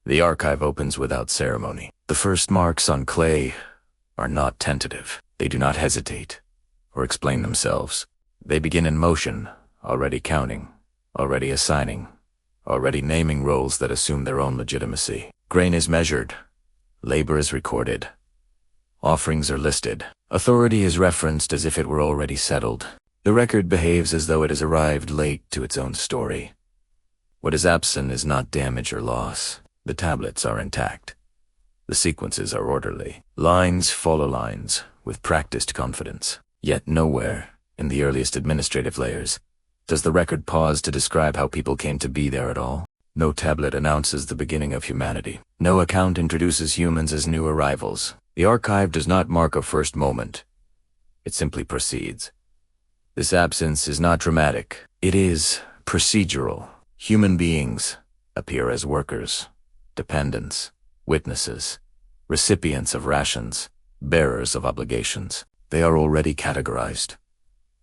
The archive opens without ceremony. The first marks on clay are not tentative. They do not hesitate or explain themselves. They begin in motion, already counting, already assigning, already naming roles that assume their own legitimacy. Grain is measured. Labor is recorded. Offerings are listed. Authority is referenced as if it were already settled. The record behaves as though it has arrived late to its own story. What is absent is not damage or loss. The tablets are intact. The sequences are orderly. Lines follow lines with practiced confidence. Yet nowhere, in the earliest administrative layers, does the record pause to describe how people came to be there at all. No tablet announces the beginning of humanity. No account introduces humans as new arrivals. The archive does not mark a first moment. It simply proceeds. This absence is not dramatic. It is procedural. Human beings appear as workers, dependents, witnesses, recipients of rations, bearers of obligations. They are already categorized,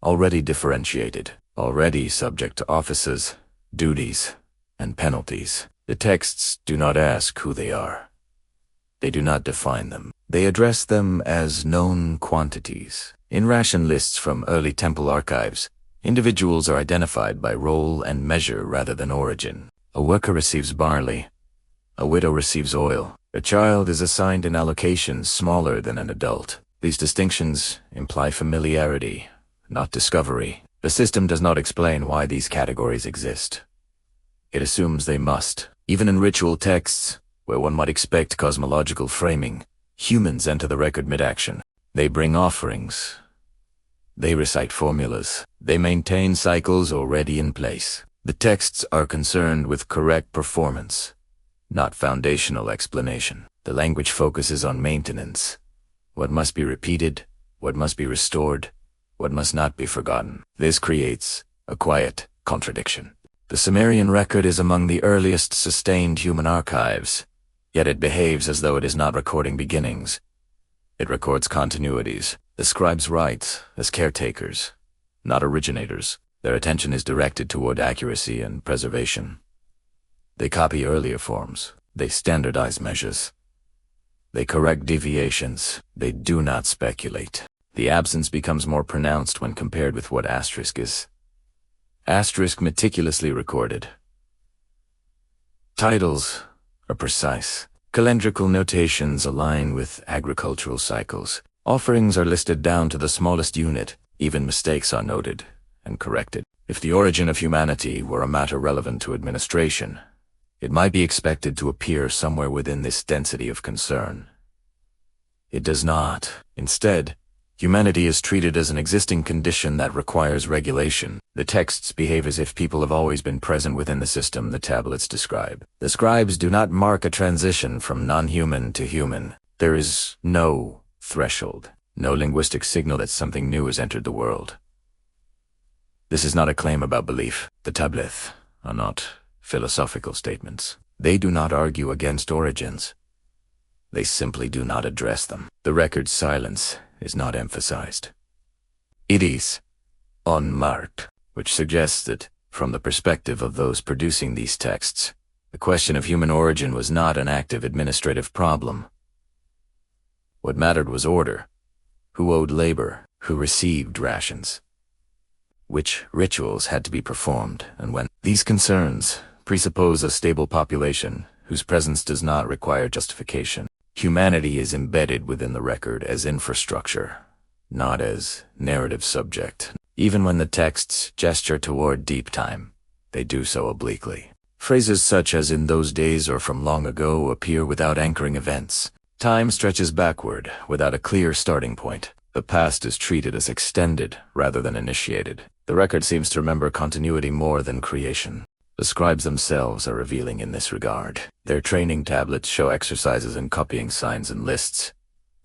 already differentiated, already subject to offices, duties, and penalties. The texts do not ask who they are. They do not define them. They address them as known quantities. In ration lists from early temple archives, individuals are identified by role and measure rather than origin. A worker receives barley. A widow receives oil. A child is assigned an allocation smaller than an adult. These distinctions imply familiarity, not discovery. The system does not explain why these categories exist. It assumes they must. Even in ritual texts, where one might expect cosmological framing, humans enter the record mid-action. They bring offerings. They recite formulas. They maintain cycles already in place. The texts are concerned with correct performance, not foundational explanation. The language focuses on maintenance. What must be repeated, what must be restored, what must not be forgotten. This creates a quiet contradiction. The Sumerian record is among the earliest sustained human archives, yet it behaves as though it is not recording beginnings. It records continuities. The scribes write as caretakers, not originators. Their attention is directed toward accuracy and preservation. They copy earlier forms. They standardize measures. They correct deviations. They do not speculate. The absence becomes more pronounced when compared with what asterisk is. Asterisk meticulously recorded. Titles are precise. Calendrical notations align with agricultural cycles. Offerings are listed down to the smallest unit. Even mistakes are noted and corrected. If the origin of humanity were a matter relevant to administration, it might be expected to appear somewhere within this density of concern. It does not. Instead, humanity is treated as an existing condition that requires regulation. The texts behave as if people have always been present within the system the tablets describe. The scribes do not mark a transition from non-human to human. There is no threshold, no linguistic signal that something new has entered the world. This is not a claim about belief. The tablets are not philosophical statements. They do not argue against origins. They simply do not address them. The record's silence is not emphasized. It is unmarked, which suggests that, from the perspective of those producing these texts, the question of human origin was not an active administrative problem. What mattered was order. Who owed labor? Who received rations? Which rituals had to be performed and when? These concerns presuppose a stable population whose presence does not require justification. Humanity is embedded within the record as infrastructure, not as narrative subject. Even when the texts gesture toward deep time, they do so obliquely. Phrases such as "in those days" or "from long ago" appear without anchoring events. Time stretches backward without a clear starting point. The past is treated as extended rather than initiated. The record seems to remember continuity more than creation. The scribes themselves are revealing in this regard. Their training tablets show exercises in copying signs and lists,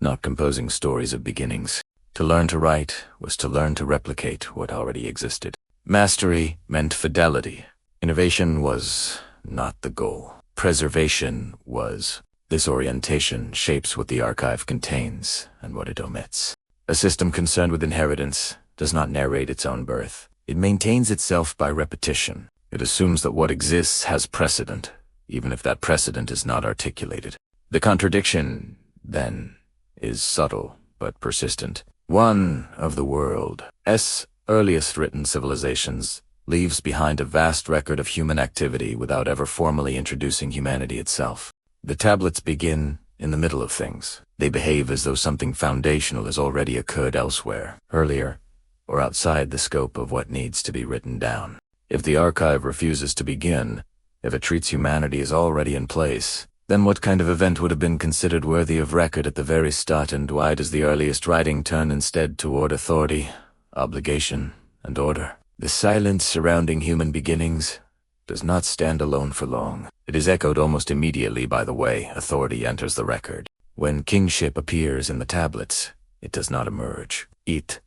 not composing stories of beginnings. To learn to write was to learn to replicate what already existed. Mastery meant fidelity. Innovation was not the goal. Preservation was. This orientation shapes what the archive contains and what it omits. A system concerned with inheritance does not narrate its own birth. It maintains itself by repetition. It assumes that what exists has precedent, even if that precedent is not articulated. The contradiction, then, is subtle but persistent. One of the world's earliest written civilizations leaves behind a vast record of human activity without ever formally introducing humanity itself. The tablets begin in the middle of things. They behave as though something foundational has already occurred elsewhere, earlier, or outside the scope of what needs to be written down. If the archive refuses to begin, if it treats humanity as already in place, then what kind of event would have been considered worthy of record at the very start, and why does the earliest writing turn instead toward authority, obligation, and order? The silence surrounding human beginnings does not stand alone for long. It is echoed almost immediately by the way authority enters the record. When kingship appears in the tablets, it does not emerge. It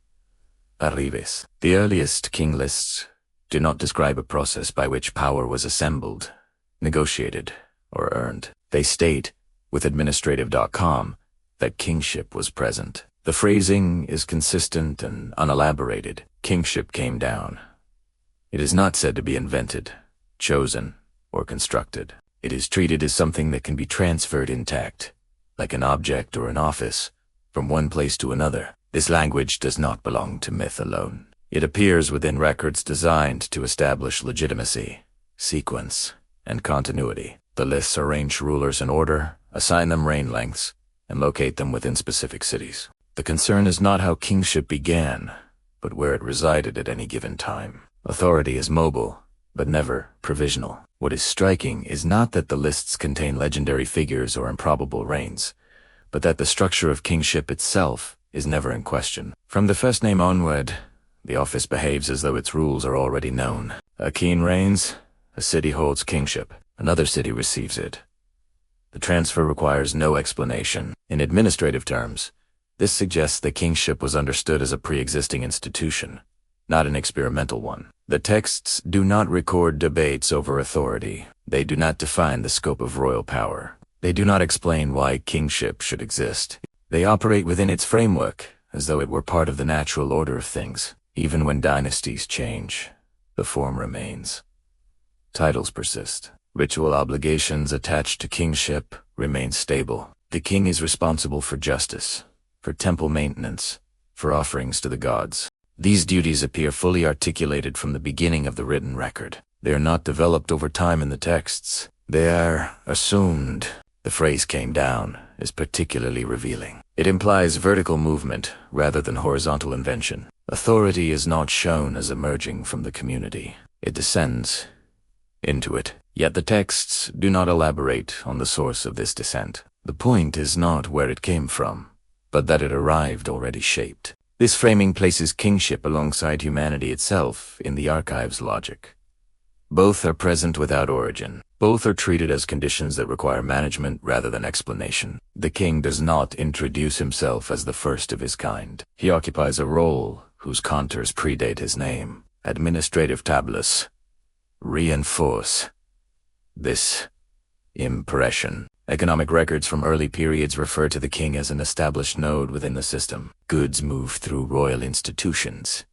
arrives. The earliest king lists do not describe a process by which power was assembled, negotiated, or earned. They state, with administrative.com, that kingship was present. The phrasing is consistent and unelaborated. Kingship came down. It is not said to be invented, chosen, or constructed. It is treated as something that can be transferred intact, like an object or an office, from one place to another. This language does not belong to myth alone. It appears within records designed to establish legitimacy, sequence, and continuity. The lists arrange rulers in order, assign them reign lengths, and locate them within specific cities. The concern is not how kingship began, but where it resided at any given time. Authority is mobile, but never provisional. What is striking is not that the lists contain legendary figures or improbable reigns, but that the structure of kingship itself is never in question. From the first name onward, the office behaves as though its rules are already known. A king reigns, a city holds kingship, another city receives it. The transfer requires no explanation. In administrative terms, this suggests that kingship was understood as a pre-existing institution, not an experimental one. The texts do not record debates over authority. They do not define the scope of royal power. They do not explain why kingship should exist. They operate within its framework, as though it were part of the natural order of things. Even when dynasties change, the form remains. Titles persist. Ritual obligations attached to kingship remain stable. The king is responsible for justice, for temple maintenance, for offerings to the gods. These duties appear fully articulated from the beginning of the written record. They are not developed over time in the texts. They are assumed. The phrase "came down" is particularly revealing. It implies vertical movement rather than horizontal invention. Authority is not shown as emerging from the community. It descends into it. Yet the texts do not elaborate on the source of this descent. The point is not where it came from, but that it arrived already shaped. This framing places kingship alongside humanity itself in the archive's logic. Both are present without origin. Both are treated as conditions that require management rather than explanation. The king does not introduce himself as the first of his kind. He occupies a role whose contours predate his name. Administrative tablets reinforce this impression. Economic records from early periods refer to the king as an established node within the system. Goods move through royal institutions.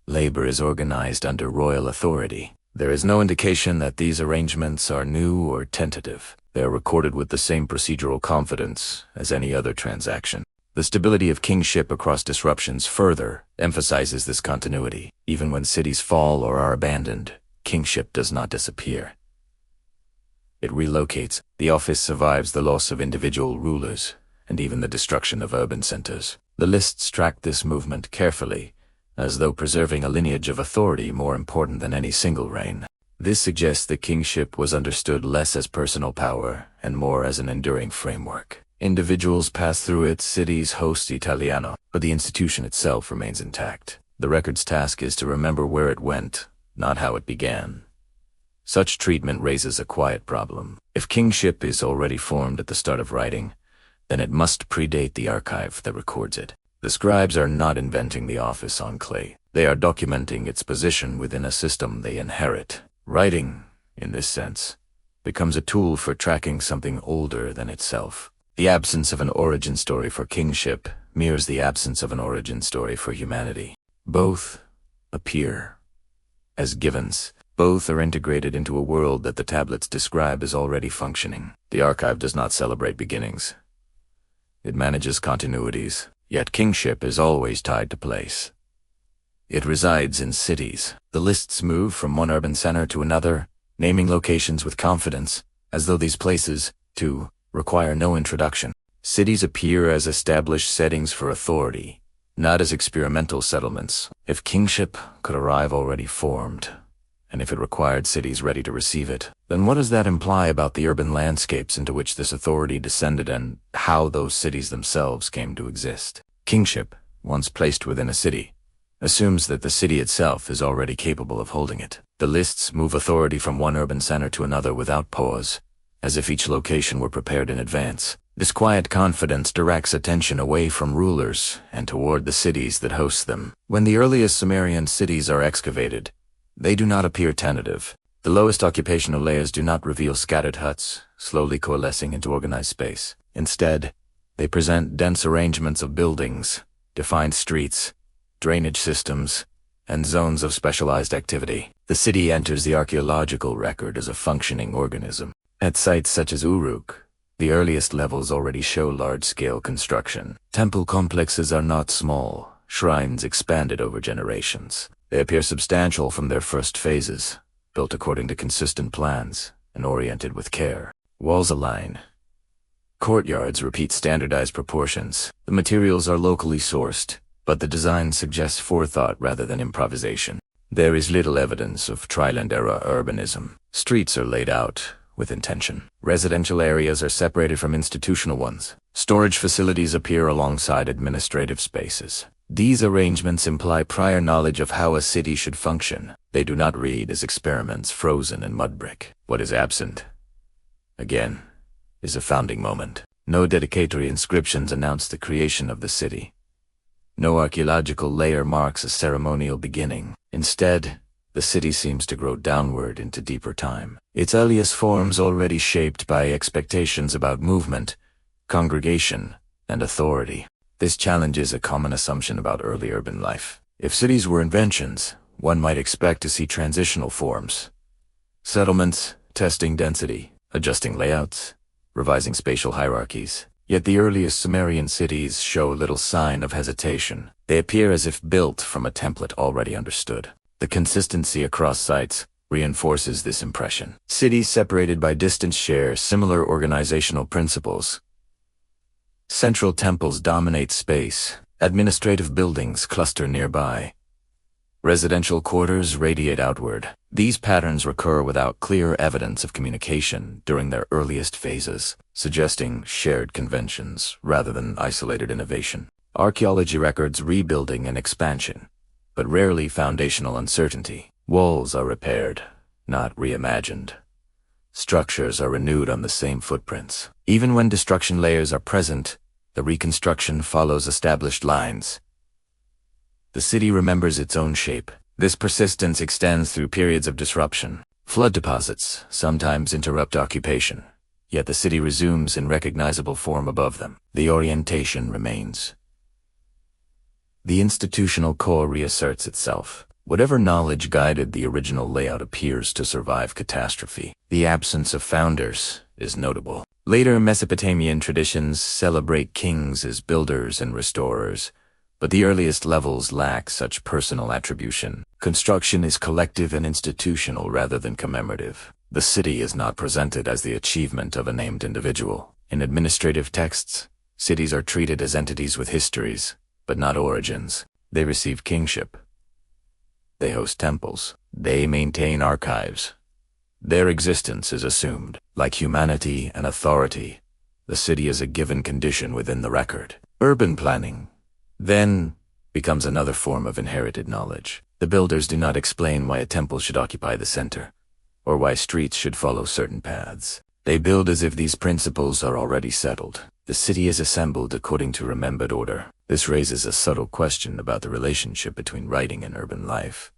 Labor is organized under royal authority. There is no indication that these arrangements are new or tentative. They are recorded with the same procedural confidence as any other transaction. The stability of kingship across disruptions further emphasizes this continuity. Even when cities fall or are abandoned, kingship does not disappear. It relocates. The office survives the loss of individual rulers, and even the destruction of urban centers. The lists track this movement carefully, as though preserving a lineage of authority more important than any single reign. This suggests that kingship was understood less as personal power and more as an enduring framework. Individuals pass through it, cities host Italiano, but the institution itself remains intact. The record's task is to remember where it went, not how it began. Such treatment raises a quiet problem. If kingship is already formed at the start of writing, then it must predate the archive that records it. The scribes are not inventing the office on clay. They are documenting its position within a system they inherit. Writing, in this sense, becomes a tool for tracking something older than itself. The absence of an origin story for kingship mirrors the absence of an origin story for humanity. Both appear as givens, Both are integrated into a world that the tablets describe as already functioning. The archive does not celebrate beginnings. It manages continuities, yet kingship is always tied to place. It resides in cities. The lists move from one urban center to another, naming locations with confidence, as though these places, too, require no introduction. Cities appear as established settings for authority, not as experimental settlements. If kingship could arrive already formed, and if it required cities ready to receive it, then what does that imply about the urban landscapes into which this authority descended and how those cities themselves came to exist? Kingship, once placed within a city, assumes that the city itself is already capable of holding it. The lists move authority from one urban center to another without pause, as if each location were prepared in advance. This quiet confidence directs attention away from rulers and toward the cities that host them. When the earliest Sumerian cities are excavated, they do not appear tentative. The lowest occupational layers do not reveal scattered huts, slowly coalescing into organized space. Instead, they present dense arrangements of buildings, defined streets, drainage systems, and zones of specialized activity. The city enters the archaeological record as a functioning organism. At sites such as Uruk, the earliest levels already show large-scale construction. Temple complexes are not small, shrines expanded over generations. They appear substantial from their first phases, built according to consistent plans and oriented with care. Walls align. Courtyards repeat standardized proportions. The materials are locally sourced, but the design suggests forethought rather than improvisation. There is little evidence of Triland-era urbanism. Streets are laid out with intention. Residential areas are separated from institutional ones. Storage facilities appear alongside administrative spaces. These arrangements imply prior knowledge of how a city should function. They do not read as experiments frozen in mud brick. What is absent, again, is a founding moment. No dedicatory inscriptions announce the creation of the city. No archaeological layer marks a ceremonial beginning. Instead, the city seems to grow downward into deeper time. Its earliest forms already shaped by expectations about movement, congregation, and authority. This challenges a common assumption about early urban life. If cities were inventions, one might expect to see transitional forms. Settlements, testing density, adjusting layouts, revising spatial hierarchies. Yet the earliest Sumerian cities show little sign of hesitation. They appear as if built from a template already understood. The consistency across sites reinforces this impression. Cities separated by distance share similar organizational principles. Central temples dominate space. Administrative buildings cluster nearby. Residential quarters radiate outward. These patterns recur without clear evidence of communication during their earliest phases, suggesting shared conventions rather than isolated innovation. Archaeology records rebuilding and expansion, but rarely foundational uncertainty. Walls are repaired, not reimagined. Structures are renewed on the same footprints. Even when destruction layers are present, the reconstruction follows established lines. The city remembers its own shape. This persistence extends through periods of disruption. Flood deposits sometimes interrupt occupation, yet the city resumes in recognizable form above them. The orientation remains. The institutional core reasserts itself. Whatever knowledge guided the original layout appears to survive catastrophe. The absence of founders is notable. Later Mesopotamian traditions celebrate kings as builders and restorers, but the earliest levels lack such personal attribution. Construction is collective and institutional rather than commemorative. The city is not presented as the achievement of a named individual. In administrative texts, cities are treated as entities with histories, but not origins. They receive kingship. They host temples. They maintain archives. Their existence is assumed. Like humanity and authority, the city is a given condition within the record. Urban planning, then, becomes another form of inherited knowledge. The builders do not explain why a temple should occupy the center, or why streets should follow certain paths. They build as if these principles are already settled. The city is assembled according to remembered order. This raises a subtle question about the relationship between writing and urban life.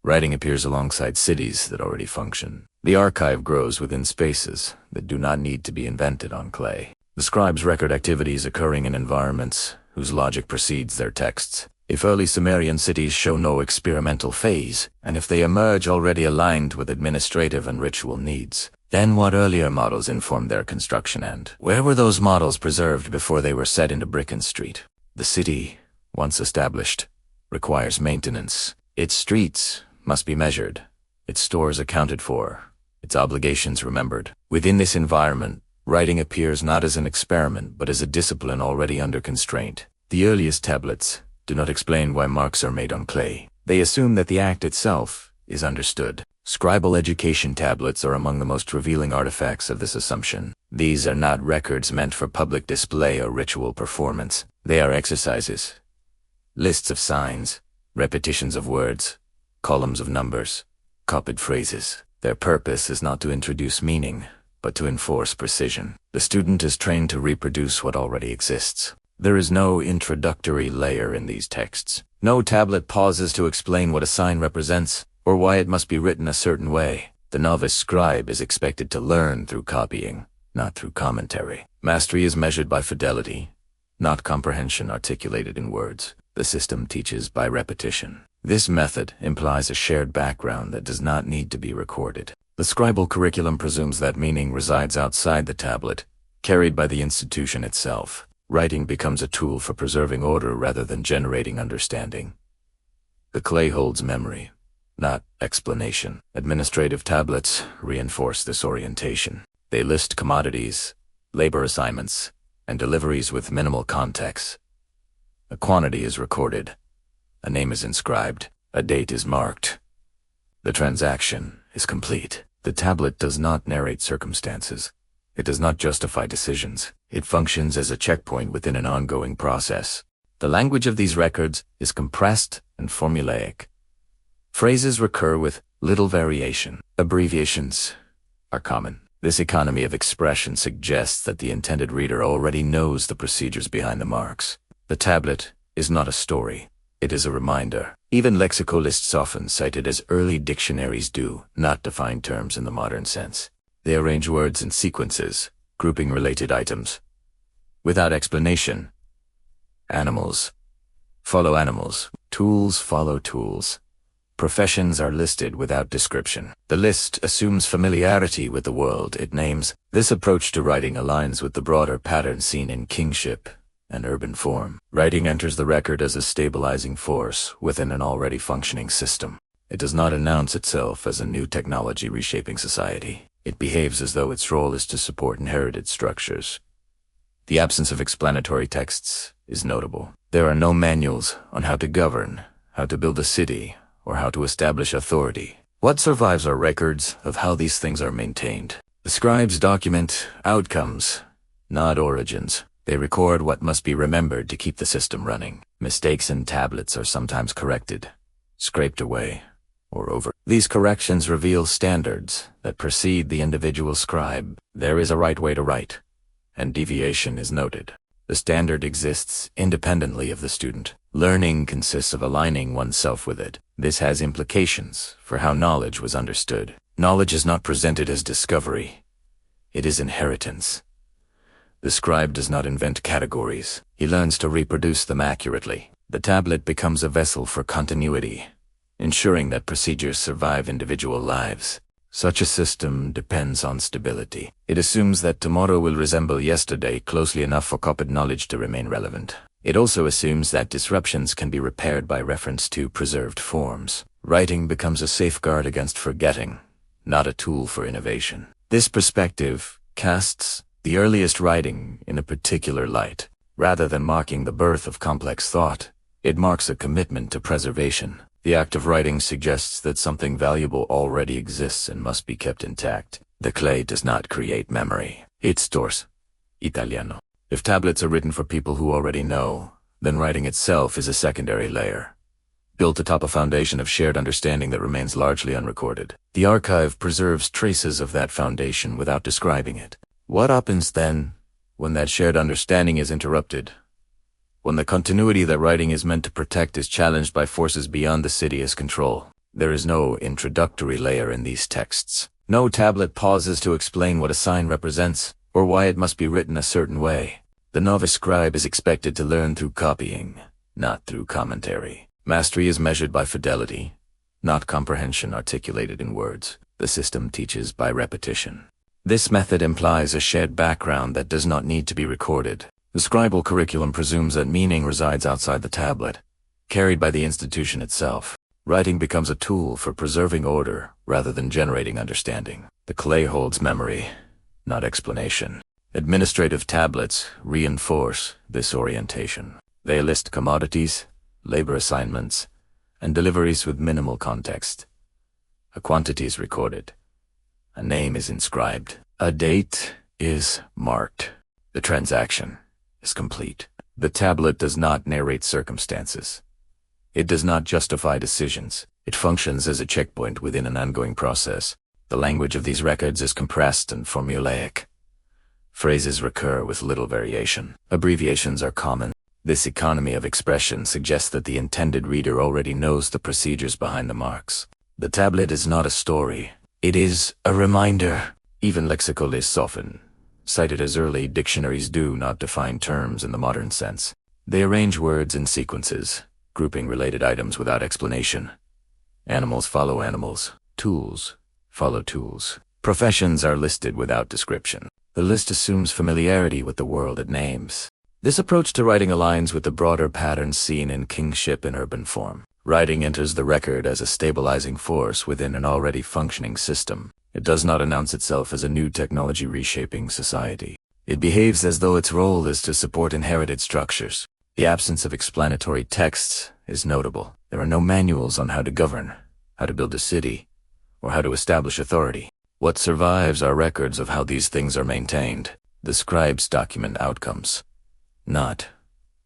Writing appears alongside cities that already function. The archive grows within spaces that do not need to be invented on clay. The scribes record activities occurring in environments whose logic precedes their texts. If early Sumerian cities show no experimental phase, and if they emerge already aligned with administrative and ritual needs, then what earlier models informed their construction, and where were those models preserved before they were set into brick and street? The city, once established, requires maintenance. Its streets must be measured, its stores accounted for, its obligations remembered. Within this environment, writing appears not as an experiment but as a discipline already under constraint. The earliest tablets do not explain why marks are made on clay. They assume that the act itself is understood. Scribal education tablets are among the most revealing artifacts of this assumption. These are not records meant for public display or ritual performance. They are exercises, lists of signs, repetitions of words, columns of numbers, copied phrases. Their purpose is not to introduce meaning, but to enforce precision. The student is trained to reproduce what already exists. There is no introductory layer in these texts. No tablet pauses to explain what a sign represents, or why it must be written a certain way. The novice scribe is expected to learn through copying, not through commentary. Mastery is measured by fidelity, not comprehension articulated in words. The system teaches by repetition. This method implies a shared background that does not need to be recorded. The scribal curriculum presumes that meaning resides outside the tablet, carried by the institution itself. Writing becomes a tool for preserving order rather than generating understanding. The clay holds memory, not explanation. Administrative tablets reinforce this orientation. They list commodities, labor assignments, and deliveries with minimal context. A quantity is recorded, a name is inscribed, a date is marked. The transaction is complete. The tablet does not narrate circumstances. It does not justify decisions. It functions as a checkpoint within an ongoing process. The language of these records is compressed and formulaic. Phrases recur with little variation. Abbreviations are common. This economy of expression suggests that the intended reader already knows the procedures behind the marks. The tablet is not a story. It is a reminder. Even lexicolists often cite it as early dictionaries do, not defined terms in the modern sense. They arrange words in sequences, grouping related items, without explanation. Animals follow animals. Tools follow tools. Professions are listed without description. The list assumes familiarity with the world it names. This approach to writing aligns with the broader pattern seen in kingship and urban form. Writing enters the record as a stabilizing force within an already functioning system. It does not announce itself as a new technology reshaping society. It behaves as though its role is to support inherited structures. The absence of explanatory texts is notable. There are no manuals on how to govern, how to build a city, or how to establish authority. What survives are records of how these things are maintained. The scribes document outcomes, not origins. They record what must be remembered to keep the system running. Mistakes in tablets are sometimes corrected, scraped away, or over. These corrections reveal standards that precede the individual scribe. There is a right way to write, and deviation is noted. The standard exists independently of the student. Learning consists of aligning oneself with it. This has implications for how knowledge was understood. Knowledge is not presented as discovery. It is inheritance. The scribe does not invent categories. He learns to reproduce them accurately. The tablet becomes a vessel for continuity, ensuring that procedures survive individual lives. Such a system depends on stability. It assumes that tomorrow will resemble yesterday closely enough for copied knowledge to remain relevant. It also assumes that disruptions can be repaired by reference to preserved forms. Writing becomes a safeguard against forgetting, not a tool for innovation. This perspective casts the earliest writing in a particular light. Rather than marking the birth of complex thought, it marks a commitment to preservation. The act of writing suggests that something valuable already exists and must be kept intact. The clay does not create memory. It stores. Italiano. If tablets are written for people who already know, then writing itself is a secondary layer, built atop a foundation of shared understanding that remains largely unrecorded. The archive preserves traces of that foundation without describing it. What happens then when that shared understanding is interrupted? When the continuity that writing is meant to protect is challenged by forces beyond the city's control? There is no introductory layer in these texts. No tablet pauses to explain what a sign represents, or why it must be written a certain way. The novice scribe is expected to learn through copying, not through commentary. Mastery is measured by fidelity, not comprehension articulated in words. The system teaches by repetition. This method implies a shared background that does not need to be recorded. The scribal curriculum presumes that meaning resides outside the tablet, carried by the institution itself. Writing becomes a tool for preserving order rather than generating understanding. The clay holds memory, not explanation. Administrative tablets reinforce this orientation. They list commodities, labor assignments, and deliveries with minimal context. A quantity is recorded. A name is inscribed. A date is marked. The transaction is complete. The tablet does not narrate circumstances. It does not justify decisions. It functions as a checkpoint within an ongoing process. The language of these records is compressed and formulaic. Phrases recur with little variation. Abbreviations are common. This economy of expression suggests that the intended reader already knows the procedures behind the marks. The tablet is not a story. It is a reminder. Even lexicalists often, cited as early dictionaries, do not define terms in the modern sense. They arrange words in sequences, grouping related items without explanation. Animals follow animals. Tools follow tools. Professions are listed without description. The list assumes familiarity with the world it names. This approach to writing aligns with the broader patterns seen in kingship and urban form. Writing enters the record as a stabilizing force within an already functioning system. It does not announce itself as a new technology reshaping society. It behaves as though its role is to support inherited structures. The absence of explanatory texts is notable. There are no manuals on how to govern, how to build a city, or how to establish authority. What survives are records of how these things are maintained. The scribes document outcomes, not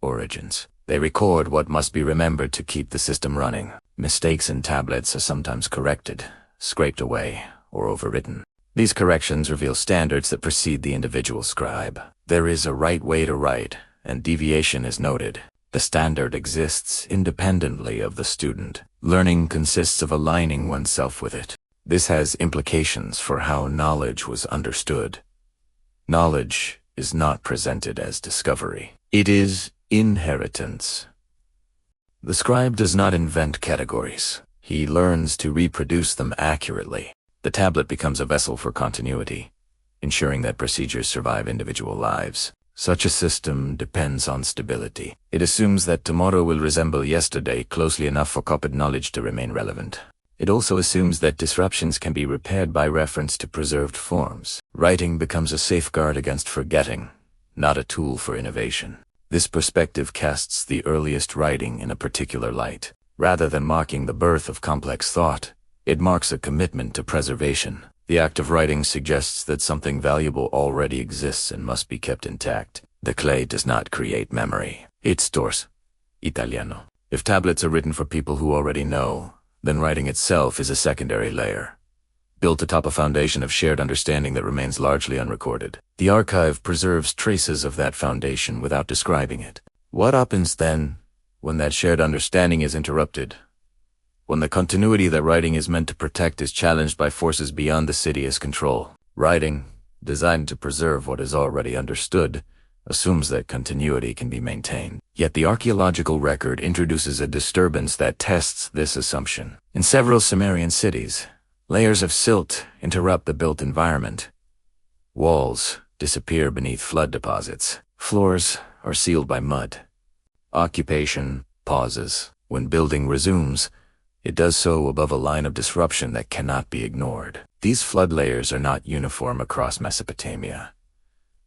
origins. They record what must be remembered to keep the system running. Mistakes in tablets are sometimes corrected, scraped away, or overwritten. These corrections reveal standards that precede the individual scribe. There is a right way to write, and deviation is noted. The standard exists independently of the student. Learning consists of aligning oneself with it. This has implications for how knowledge was understood. Knowledge is not presented as discovery. It is inheritance. The scribe does not invent categories. He learns to reproduce them accurately. The tablet becomes a vessel for continuity, ensuring that procedures survive individual lives. Such a system depends on stability. It assumes that tomorrow will resemble yesterday closely enough for copied knowledge to remain relevant. It also assumes that disruptions can be repaired by reference to preserved forms. Writing becomes a safeguard against forgetting, not a tool for innovation. This perspective casts the earliest writing in a particular light. Rather than marking the birth of complex thought, it marks a commitment to preservation. The act of writing suggests that something valuable already exists and must be kept intact. The clay does not create memory. It stores. Italiano. If tablets are written for people who already know, then writing itself is a secondary layer, built atop a foundation of shared understanding that remains largely unrecorded. The archive preserves traces of that foundation without describing it. What happens then when that shared understanding is interrupted? When the continuity that writing is meant to protect is challenged by forces beyond the city's control? Writing, designed to preserve what is already understood, assumes that continuity can be maintained. Yet the archaeological record introduces a disturbance that tests this assumption. In several Sumerian cities, layers of silt interrupt the built environment. Walls disappear beneath flood deposits. Floors are sealed by mud. Occupation pauses. When building resumes, it does so above a line of disruption that cannot be ignored. These flood layers are not uniform across Mesopotamia,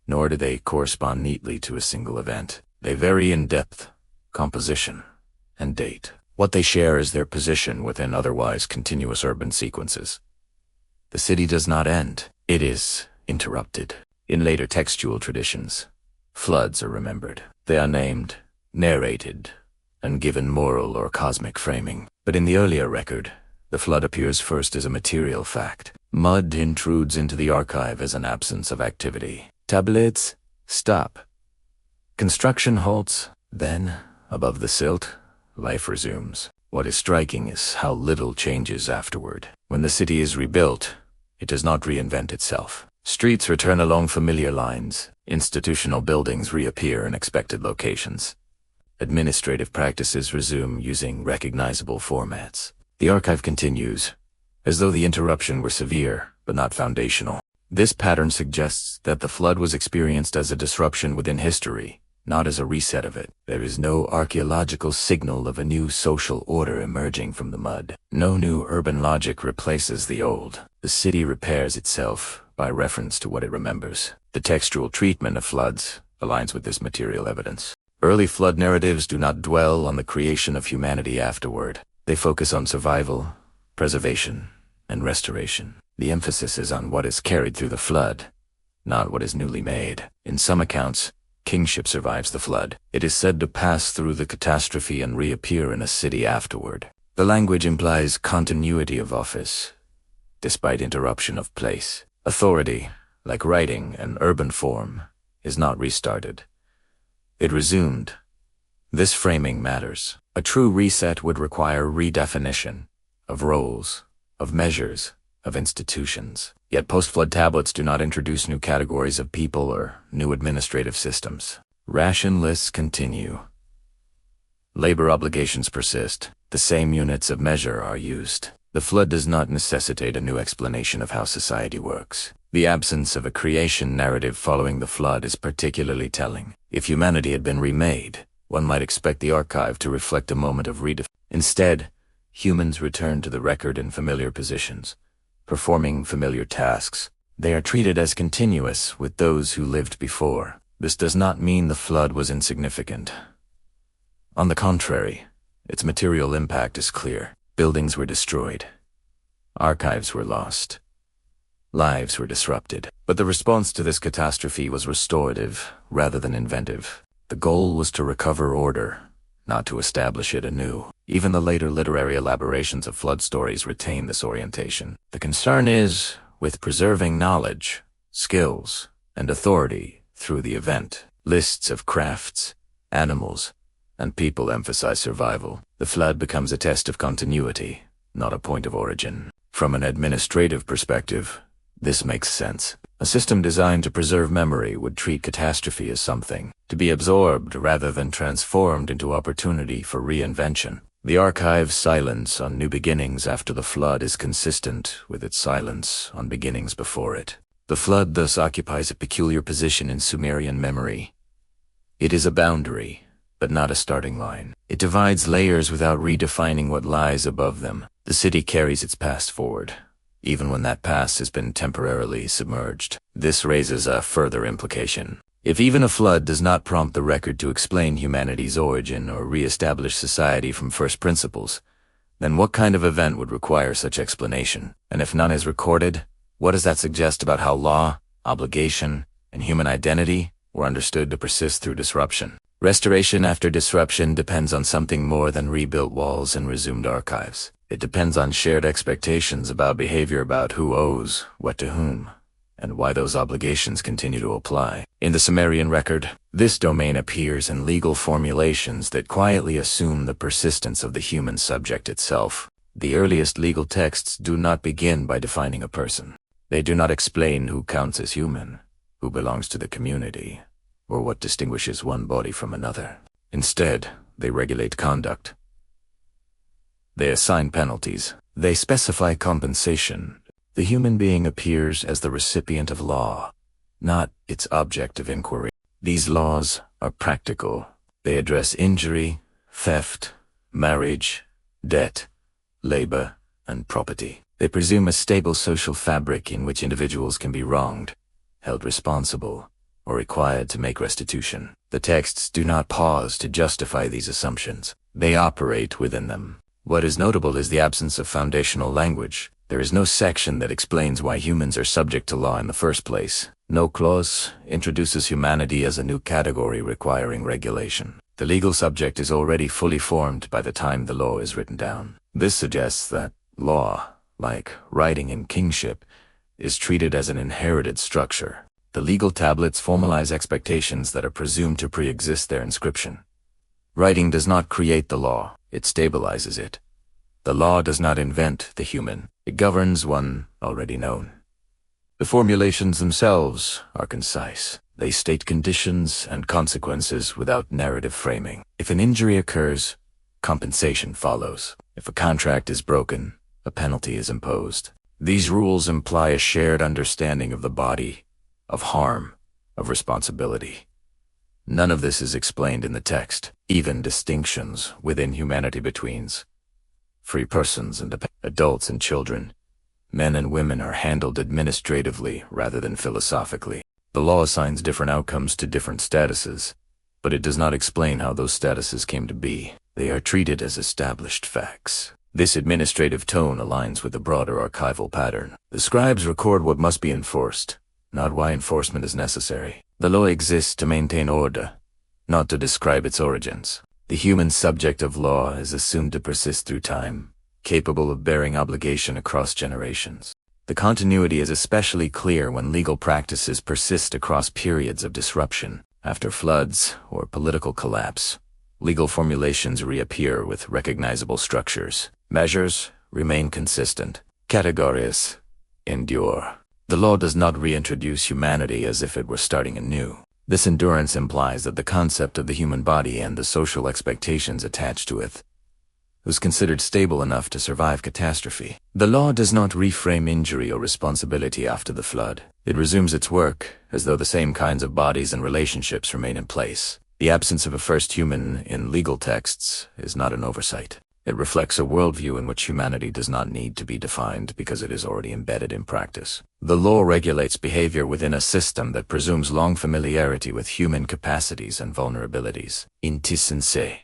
nor do they correspond neatly to a single event. They vary in depth, composition, and date. What they share is their position within otherwise continuous urban sequences. The city does not end. It is interrupted. In later textual traditions, floods are remembered. They are named, narrated, and given moral or cosmic framing. But in the earlier record, the flood appears first as a material fact. Mud intrudes into the archive as an absence of activity. Tablets stop. Construction halts. Then, above the silt, life resumes. What is striking is how little changes afterward. When the city is rebuilt, it does not reinvent itself. Streets return along familiar lines. Institutional buildings reappear in expected locations. Administrative practices resume using recognizable formats. The archive continues, as though the interruption were severe, but not foundational. This pattern suggests that the flood was experienced as a disruption within history, not as a reset of it. There is no archaeological signal of a new social order emerging from the mud. No new urban logic replaces the old. The city repairs itself by reference to what it remembers. The textual treatment of floods aligns with this material evidence. Early flood narratives do not dwell on the creation of humanity afterward. They focus on survival, preservation, and restoration. The emphasis is on what is carried through the flood, not what is newly made. In some accounts, kingship survives the flood. It is said to pass through the catastrophe and reappear in a city afterward. The language implies continuity of office, despite interruption of place. Authority, like writing and urban form, is not restarted. It resumed. This framing matters. A true reset would require redefinition of roles, of measures, of institutions. Yet post-flood tablets do not introduce new categories of people or new administrative systems. Ration lists continue. Labor obligations persist. The same units of measure are used. The flood does not necessitate a new explanation of how society works. The absence of a creation narrative following the flood is particularly telling. If humanity had been remade, one might expect the archive to reflect a moment of redefinition. Instead, humans return to the record in familiar positions, performing familiar tasks. They are treated as continuous with those who lived before. This does not mean the flood was insignificant. On the contrary, its material impact is clear. Buildings were destroyed. Archives were lost. Lives were disrupted. But the response to this catastrophe was restorative rather than inventive. The goal was to recover order, not to establish it anew. Even the later literary elaborations of flood stories retain this orientation. The concern is with preserving knowledge, skills, and authority through the event. Lists of crafts, animals, and people emphasize survival. The flood becomes a test of continuity, not a point of origin. From an administrative perspective, this makes sense. A system designed to preserve memory would treat catastrophe as something to be absorbed rather than transformed into opportunity for reinvention. The archive's silence on new beginnings after the flood is consistent with its silence on beginnings before it. The flood thus occupies a peculiar position in Sumerian memory. It is a boundary, but not a starting line. It divides layers without redefining what lies above them. The city carries its past forward, even when that past has been temporarily submerged. This raises a further implication. If even a flood does not prompt the record to explain humanity's origin or re-establish society from first principles, then what kind of event would require such explanation? And if none is recorded, what does that suggest about how law, obligation, and human identity were understood to persist through disruption? Restoration after disruption depends on something more than rebuilt walls and resumed archives. It depends on shared expectations about behavior, about who owes what to whom, and why those obligations continue to apply. In the Sumerian record, this domain appears in legal formulations that quietly assume the persistence of the human subject itself. The earliest legal texts do not begin by defining a person. They do not explain who counts as human, who belongs to the community, or what distinguishes one body from another. Instead, they regulate conduct. They assign penalties. They specify compensation. The human being appears as the recipient of law, not its object of inquiry. These laws are practical. They address injury, theft, marriage, debt, labor, and property. They presume a stable social fabric in which individuals can be wronged, held responsible, or required to make restitution. The texts do not pause to justify these assumptions. They operate within them. What is notable is the absence of foundational language. There is no section that explains why humans are subject to law in the first place. No clause introduces humanity as a new category requiring regulation. The legal subject is already fully formed by the time the law is written down. This suggests that law, like writing in kingship, is treated as an inherited structure. The legal tablets formalize expectations that are presumed to pre-exist their inscription. Writing does not create the law, it stabilizes it. The law does not invent the human, it governs one already known. The formulations themselves are concise. They state conditions and consequences without narrative framing. If an injury occurs, compensation follows. If a contract is broken, a penalty is imposed. These rules imply a shared understanding of the body, of harm, of responsibility. None of this is explained in the text. Even distinctions within humanity between free persons and adults and children, men and women, are handled administratively rather than philosophically. The law assigns different outcomes to different statuses, but it does not explain how those statuses came to be. They are treated as established facts. This administrative tone aligns with the broader archival pattern. The scribes record what must be enforced, not why enforcement is necessary. The law exists to maintain order, not to describe its origins. The human subject of law is assumed to persist through time, capable of bearing obligation across generations. The continuity is especially clear when legal practices persist across periods of disruption. After floods or political collapse, legal formulations reappear with recognizable structures. Measures remain consistent. Categories endure. The law does not reintroduce humanity as if it were starting anew. This endurance implies that the concept of the human body and the social expectations attached to it was considered stable enough to survive catastrophe. The law does not reframe injury or responsibility after the flood. It resumes its work as though the same kinds of bodies and relationships remain in place. The absence of a first human in legal texts is not an oversight. It reflects a worldview in which humanity does not need to be defined because it is already embedded in practice. The law regulates behavior within a system that presumes long familiarity with human capacities and vulnerabilities. Intisense.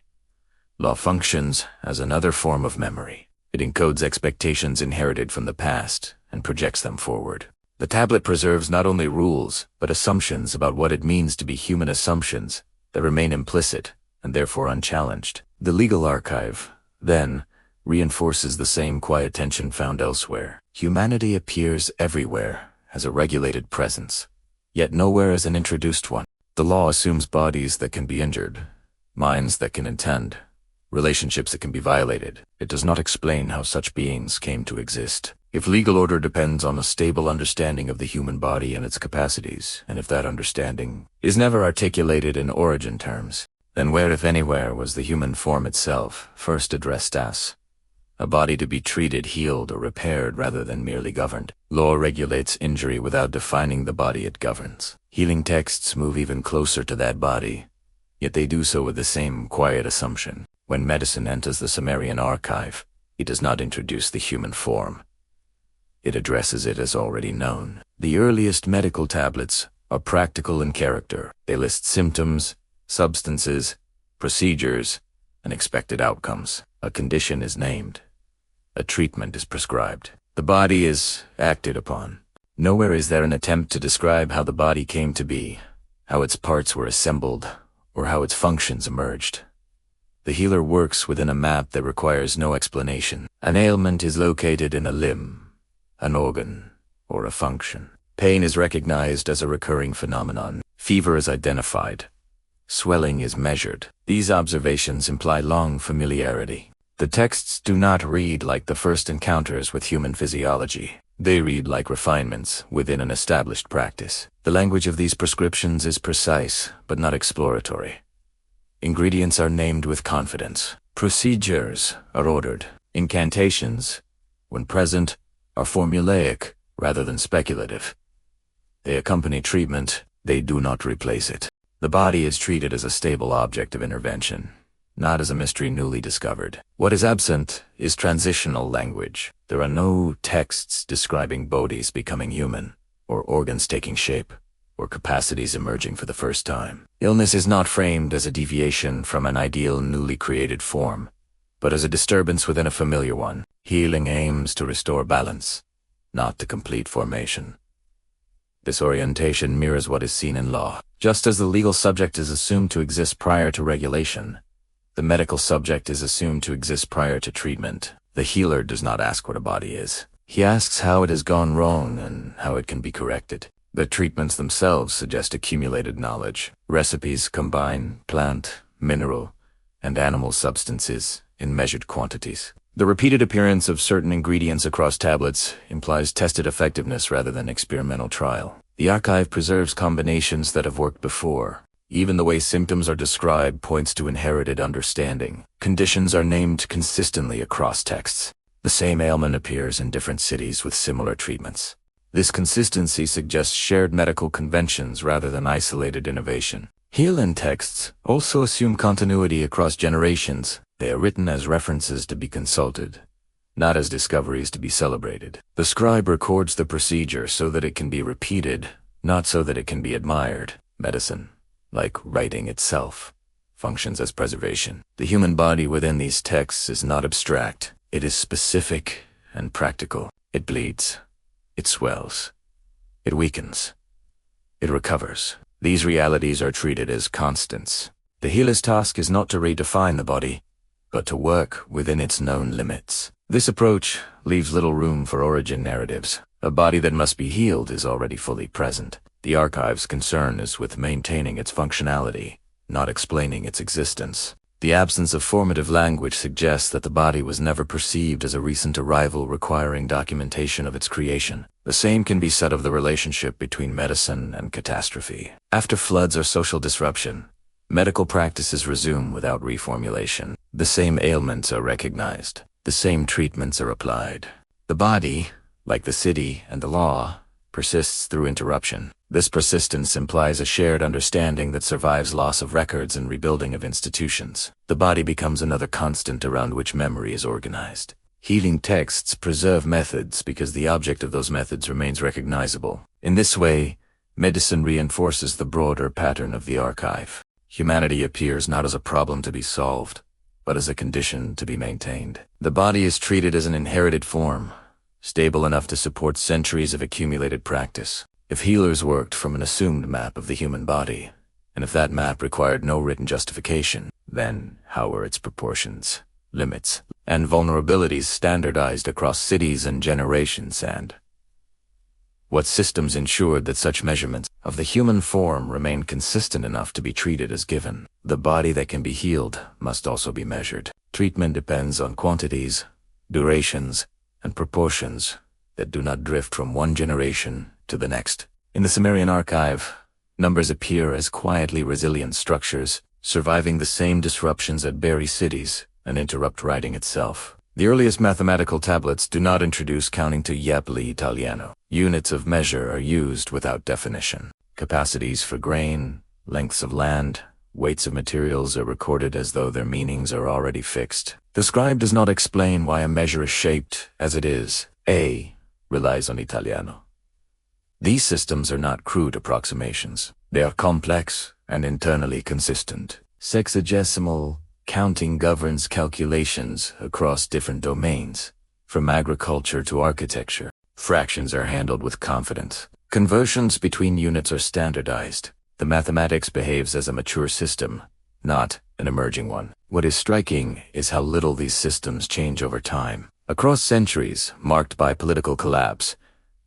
Law functions as another form of memory. It encodes expectations inherited from the past and projects them forward. The tablet preserves not only rules, but assumptions about what it means to be human, assumptions that remain implicit and therefore unchallenged. The legal archive, then, reinforces the same quiet tension found elsewhere. Humanity appears everywhere as a regulated presence, yet nowhere as an introduced one. The law assumes bodies that can be injured, minds that can intend, relationships that can be violated. It does not explain how such beings came to exist. If legal order depends on a stable understanding of the human body and its capacities, and if that understanding is never articulated in origin terms, then where, if anywhere, was the human form itself first addressed as a body to be treated, healed, or repaired rather than merely governed? Law regulates injury without defining the body it governs. Healing texts move even closer to that body, yet they do so with the same quiet assumption. When medicine enters the Sumerian archive, it does not introduce the human form. It addresses it as already known. The earliest medical tablets are practical in character. They list symptoms, substances, procedures, and expected outcomes. A condition is named. A treatment is prescribed. The body is acted upon. Nowhere is there an attempt to describe how the body came to be, how its parts were assembled, or how its functions emerged. The healer works within a map that requires no explanation. An ailment is located in a limb, an organ, or a function. Pain is recognized as a recurring phenomenon. Fever is identified. Swelling is measured. These observations imply long familiarity. The texts do not read like the first encounters with human physiology. They read like refinements within an established practice. The language of these prescriptions is precise, but not exploratory. Ingredients are named with confidence. Procedures are ordered. Incantations, when present, are formulaic rather than speculative. They accompany treatment. They do not replace it. The body is treated as a stable object of intervention, not as a mystery newly discovered. What is absent is transitional language. There are no texts describing bodies becoming human, or organs taking shape, or capacities emerging for the first time. Illness is not framed as a deviation from an ideal newly created form, but as a disturbance within a familiar one. Healing aims to restore balance, not to complete formation. This orientation mirrors what is seen in law. Just as the legal subject is assumed to exist prior to regulation, the medical subject is assumed to exist prior to treatment. The healer does not ask what a body is. He asks how it has gone wrong and how it can be corrected. The treatments themselves suggest accumulated knowledge. Recipes combine plant, mineral, and animal substances in measured quantities. The repeated appearance of certain ingredients across tablets implies tested effectiveness rather than experimental trial. The archive preserves combinations that have worked before. Even the way symptoms are described points to inherited understanding. Conditions are named consistently across texts. The same ailment appears in different cities with similar treatments. This consistency suggests shared medical conventions rather than isolated innovation. Healing texts also assume continuity across generations. They are written as references to be consulted, not as discoveries to be celebrated. The scribe records the procedure so that it can be repeated, not so that it can be admired. Medicine, like writing itself, functions as preservation. The human body within these texts is not abstract. It is specific and practical. It bleeds. It swells. It weakens. It recovers. These realities are treated as constants. The healer's task is not to redefine the body, but to work within its known limits. This approach leaves little room for origin narratives. A body that must be healed is already fully present. The archive's concern is with maintaining its functionality, not explaining its existence. The absence of formative language suggests that the body was never perceived as a recent arrival requiring documentation of its creation. The same can be said of the relationship between medicine and catastrophe. After floods or social disruption, medical practices resume without reformulation. The same ailments are recognized. The same treatments are applied. The body, like the city and the law, persists through interruption. This persistence implies a shared understanding that survives loss of records and rebuilding of institutions. The body becomes another constant around which memory is organized. Healing texts preserve methods because the object of those methods remains recognizable. In this way, medicine reinforces the broader pattern of the archive. Humanity appears not as a problem to be solved, but as a condition to be maintained. The body is treated as an inherited form, stable enough to support centuries of accumulated practice. If healers worked from an assumed map of the human body, and if that map required no written justification, then how were its proportions, limits, and vulnerabilities standardized across cities and generations, and what systems ensured that such measurements of the human form remained consistent enough to be treated as given? The body that can be healed must also be measured. Treatment depends on quantities, durations, and proportions that do not drift from one generation to the next. In the Sumerian archive, numbers appear as quietly resilient structures, surviving the same disruptions that bury cities and interrupt writing itself. The earliest mathematical tablets do not introduce counting to Yapli Italiano. Units of measure are used without definition. Capacities for grain, lengths of land, weights of materials are recorded as though their meanings are already fixed. The scribe does not explain why a measure is shaped as it is. A relies on Italiano. These systems are not crude approximations. They are complex and internally consistent. Sexagesimal counting governs calculations across different domains, from agriculture to architecture. Fractions are handled with confidence. Conversions between units are standardized. The mathematics behaves as a mature system, not an emerging one. What is striking is how little these systems change over time. Across centuries, marked by political collapse,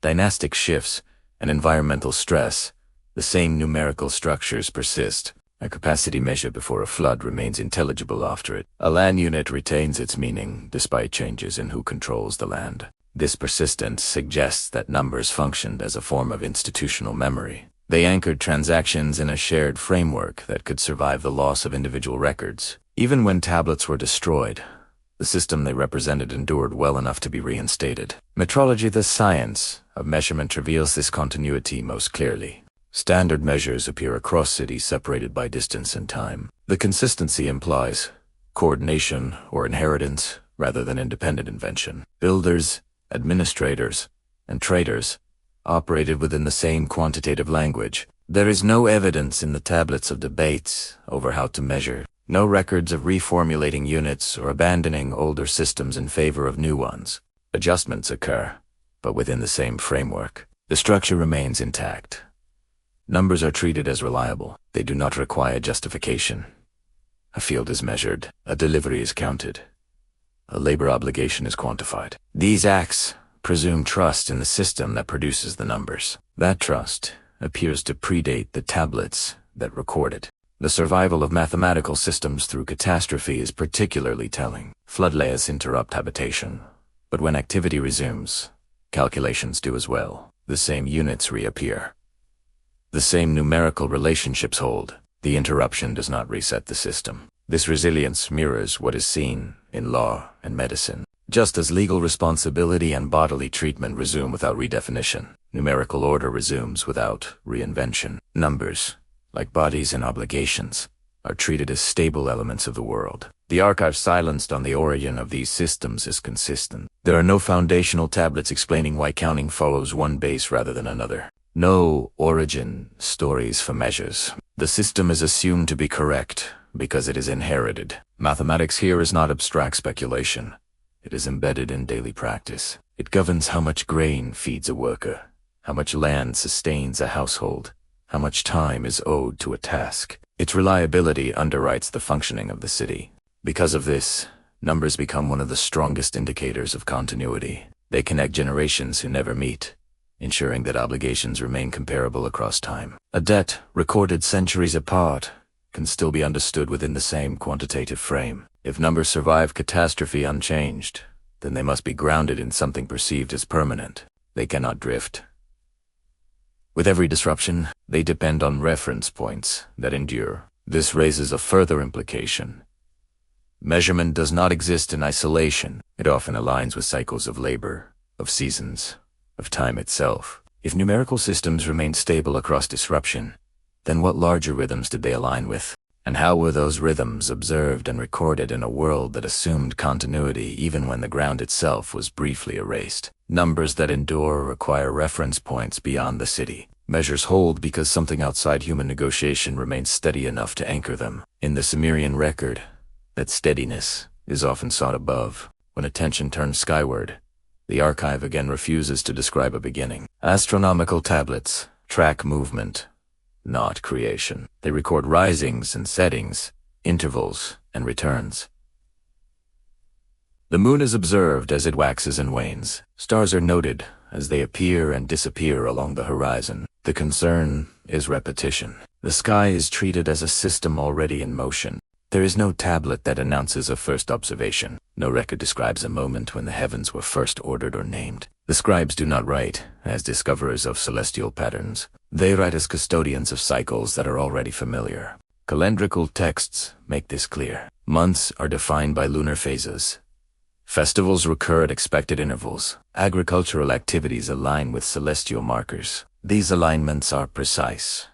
dynastic shifts, and environmental stress, the same numerical structures persist. A capacity measure before a flood remains intelligible after it. A land unit retains its meaning despite changes in who controls the land. This persistence suggests that numbers functioned as a form of institutional memory. They anchored transactions in a shared framework that could survive the loss of individual records. Even when tablets were destroyed, the system they represented endured well enough to be reinstated. Metrology, the science of measurement, reveals this continuity most clearly. Standard measures appear across cities separated by distance and time. The consistency implies coordination or inheritance rather than independent invention. Builders, administrators, and traders operated within the same quantitative language. There is no evidence in the tablets of debates over how to measure, no records of reformulating units or abandoning older systems in favor of new ones. Adjustments occur, but within the same framework. The structure remains intact. Numbers are treated as reliable. They do not require justification. A field is measured. A delivery is counted. A labor obligation is quantified. These acts presume trust in the system that produces the numbers. That trust appears to predate the tablets that record it. The survival of mathematical systems through catastrophe is particularly telling. Flood layers interrupt habitation, but when activity resumes, calculations do as well. The same units reappear, The same numerical relationships hold. The interruption does not reset the system. This resilience mirrors what is seen in law and medicine. Just as legal responsibility and bodily treatment resume without redefinition, numerical order resumes without reinvention. Numbers, like bodies and obligations, are treated as stable elements of the world. The archive silenced on the origin of these systems is consistent. There are no foundational tablets explaining why counting follows one base rather than another. No origin stories for measures. The system is assumed to be correct because it is inherited. Mathematics here is not abstract speculation. It is embedded in daily practice. It governs how much grain feeds a worker, how much land sustains a household, how much time is owed to a task. Its reliability underwrites the functioning of the city. Because of this, numbers become one of the strongest indicators of continuity. They connect generations who never meet, ensuring that obligations remain comparable across time. A debt recorded centuries apart can still be understood within the same quantitative frame. If numbers survive catastrophe unchanged, then they must be grounded in something perceived as permanent. They cannot drift. With every disruption, they depend on reference points that endure. This raises a further implication. Measurement does not exist in isolation. It often aligns with cycles of labor, of seasons, of time itself. If numerical systems remain stable across disruption, then what larger rhythms did they align with? And how were those rhythms observed and recorded in a world that assumed continuity even when the ground itself was briefly erased? Numbers that endure require reference points beyond the city. Measures hold because something outside human negotiation remains steady enough to anchor them. In the Sumerian record, that steadiness is often sought above. When attention turns skyward, the archive again refuses to describe a beginning. Astronomical tablets track movement, not creation. They record risings and settings, intervals and returns. The moon is observed as it waxes and wanes. Stars are noted as they appear and disappear along the horizon. The concern is repetition. The sky is treated as a system already in motion. There is no tablet that announces a first observation. No record describes a moment when the heavens were first ordered or named. The scribes do not write as discoverers of celestial patterns. They write as custodians of cycles that are already familiar. Calendrical texts make this clear. Months are defined by lunar phases. Festivals recur at expected intervals. Agricultural activities align with celestial markers. These alignments are precise,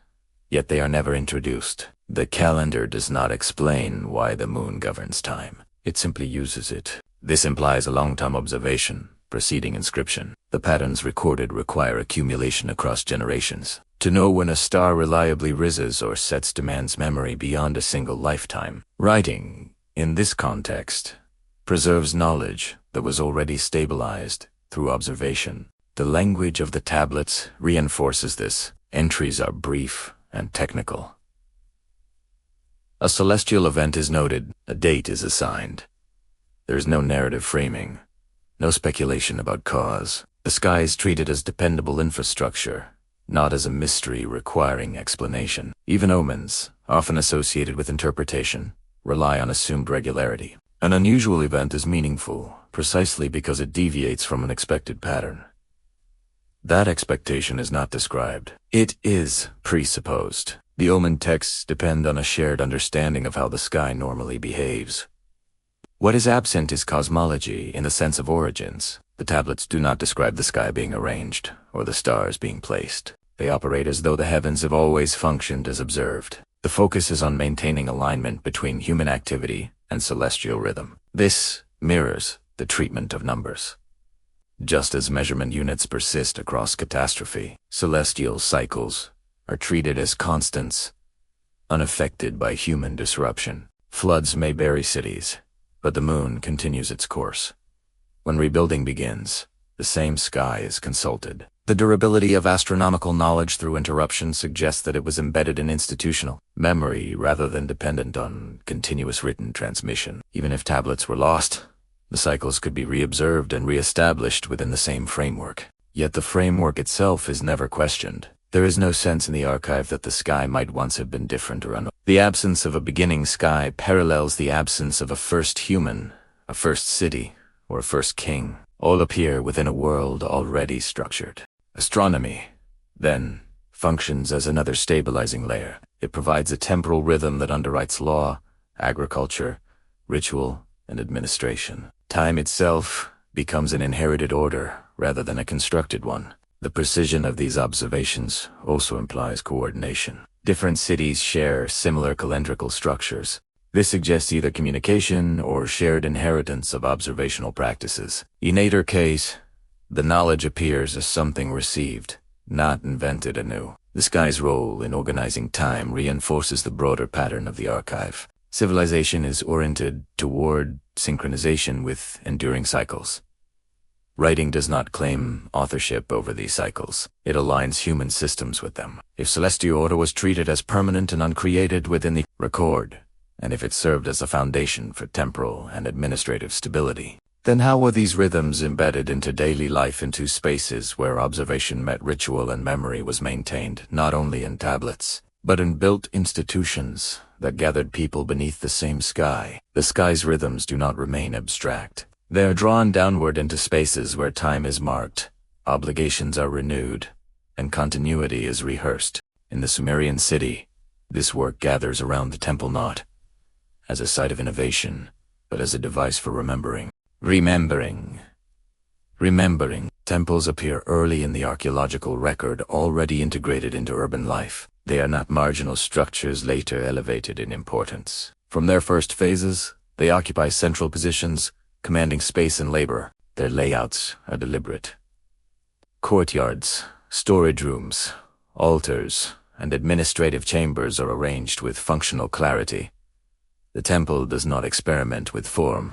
yet they are never introduced. The calendar does not explain why the moon governs time. It simply uses it. This implies a long-term observation, preceding inscription. The patterns recorded require accumulation across generations. To know when a star reliably rises or sets demands memory beyond a single lifetime. Writing, in this context, preserves knowledge that was already stabilized through observation. The language of the tablets reinforces this. Entries are brief and technical. A celestial event is noted, a date is assigned. There is no narrative framing, no speculation about cause. The sky is treated as dependable infrastructure, not as a mystery requiring explanation. Even omens, often associated with interpretation, rely on assumed regularity. An unusual event is meaningful precisely because it deviates from an expected pattern. That expectation is not described. It is presupposed. The omen texts depend on a shared understanding of how the sky normally behaves. What is absent is cosmology in the sense of origins. The tablets do not describe the sky being arranged or the stars being placed. They operate as though the heavens have always functioned as observed. The focus is on maintaining alignment between human activity and celestial rhythm. This mirrors the treatment of numbers. Just as measurement units persist across catastrophe, celestial cycles are treated as constants, unaffected by human disruption. Floods may bury cities, but the moon continues its course. When rebuilding begins, the same sky is consulted. The durability of astronomical knowledge through interruption suggests that it was embedded in institutional memory rather than dependent on continuous written transmission. Even if tablets were lost, the cycles could be reobserved and reestablished within the same framework. Yet the framework itself is never questioned. There is no sense in the archive that the sky might once have been different or unknown. The absence of a beginning sky parallels the absence of a first human, a first city, or a first king. All appear within a world already structured. Astronomy, then, functions as another stabilizing layer. It provides a temporal rhythm that underwrites law, agriculture, ritual, and administration. Time itself becomes an inherited order rather than a constructed one. The precision of these observations also implies coordination. Different cities share similar calendrical structures. This suggests either communication or shared inheritance of observational practices. In either case, the knowledge appears as something received, not invented anew. The sky's role in organizing time reinforces the broader pattern of the archive. Civilization is oriented toward synchronization with enduring cycles. Writing does not claim authorship over these cycles. It aligns human systems with them. If celestial order was treated as permanent and uncreated within the record, and if it served as a foundation for temporal and administrative stability, then how were these rhythms embedded into daily life, into spaces where observation met ritual and memory was maintained, not only in tablets, but in built institutions that gathered people beneath the same sky? The sky's rhythms do not remain abstract. They are drawn downward into spaces where time is marked, obligations are renewed, and continuity is rehearsed. In the Sumerian city, this work gathers around the temple not as a site of innovation, but as a device for remembering. Remembering. Temples appear early in the archaeological record, already integrated into urban life. They are not marginal structures later elevated in importance. From their first phases, they occupy central positions, commanding space and labor. Their layouts are deliberate. Courtyards, storage rooms, altars, and administrative chambers are arranged with functional clarity. The temple does not experiment with form.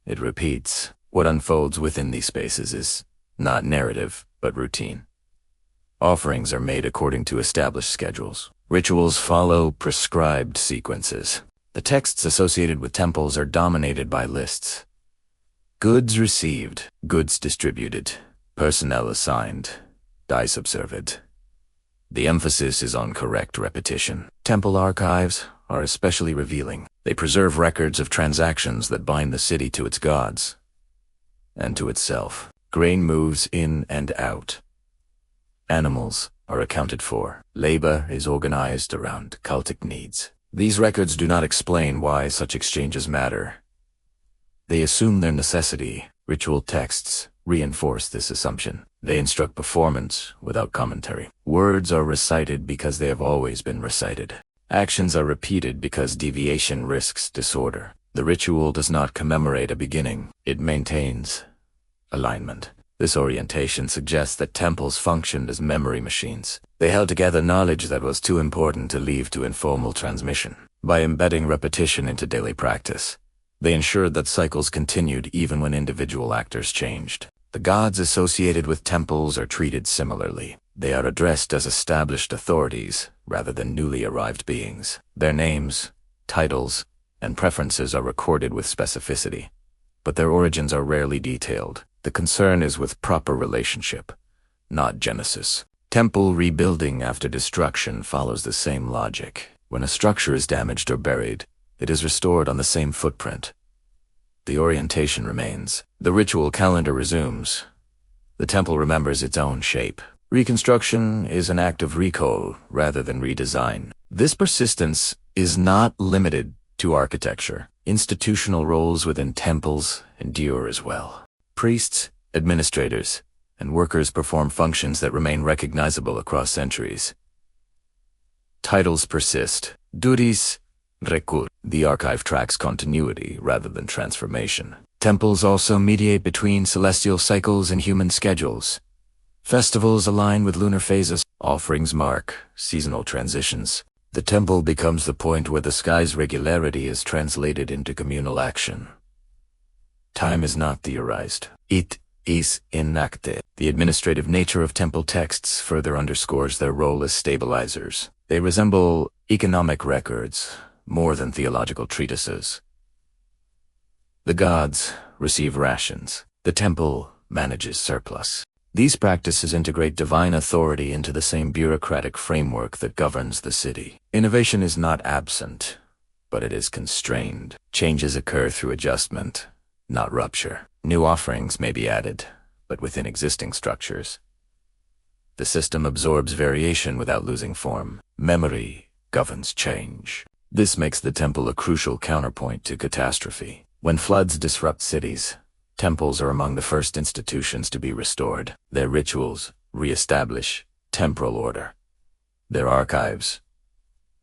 It repeats. What unfolds within these spaces is not narrative, but routine. Offerings are made according to established schedules. Rituals follow prescribed sequences. The texts associated with temples are dominated by lists. Goods received, goods distributed, personnel assigned, dice observed. The emphasis is on correct repetition. Temple archives are especially revealing. They preserve records of transactions that bind the city to its gods and to itself. Grain moves in and out. Animals are accounted for. Labor is organized around cultic needs. These records do not explain why such exchanges matter. They assume their necessity. Ritual texts reinforce this assumption. They instruct performance without commentary. Words are recited because they have always been recited. Actions are repeated because deviation risks disorder. The ritual does not commemorate a beginning. It maintains alignment. This orientation suggests that temples functioned as memory machines. They held together knowledge that was too important to leave to informal transmission. By embedding repetition into daily practice, they ensured that cycles continued even when individual actors changed. The gods associated with temples are treated similarly. They are addressed as established authorities rather than newly arrived beings. Their names, titles, and preferences are recorded with specificity, but their origins are rarely detailed. The concern is with proper relationship, not genesis. Temple rebuilding after destruction follows the same logic. When a structure is damaged or buried, it is restored on the same footprint. The orientation remains. The ritual calendar resumes. The temple remembers its own shape. Reconstruction is an act of recall rather than redesign. This persistence is not limited to architecture. Institutional roles within temples endure as well. Priests, administrators, and workers perform functions that remain recognizable across centuries. Titles persist. Duties recur. The archive tracks continuity rather than transformation. Temples also mediate between celestial cycles and human schedules. Festivals align with lunar phases. Offerings mark seasonal transitions. The temple becomes the point where the sky's regularity is translated into communal action. Time is not theorized. It is enacted. The administrative nature of temple texts further underscores their role as stabilizers. They resemble economic records more than theological treatises. The gods receive rations. The temple manages surplus. These practices integrate divine authority into the same bureaucratic framework that governs the city. Innovation is not absent, but it is constrained. Changes occur through adjustment, not rupture. New offerings may be added, but within existing structures. The system absorbs variation without losing form. Memory governs change. This makes the temple a crucial counterpoint to catastrophe. When floods disrupt cities, temples are among the first institutions to be restored. Their rituals re-establish temporal order. Their archives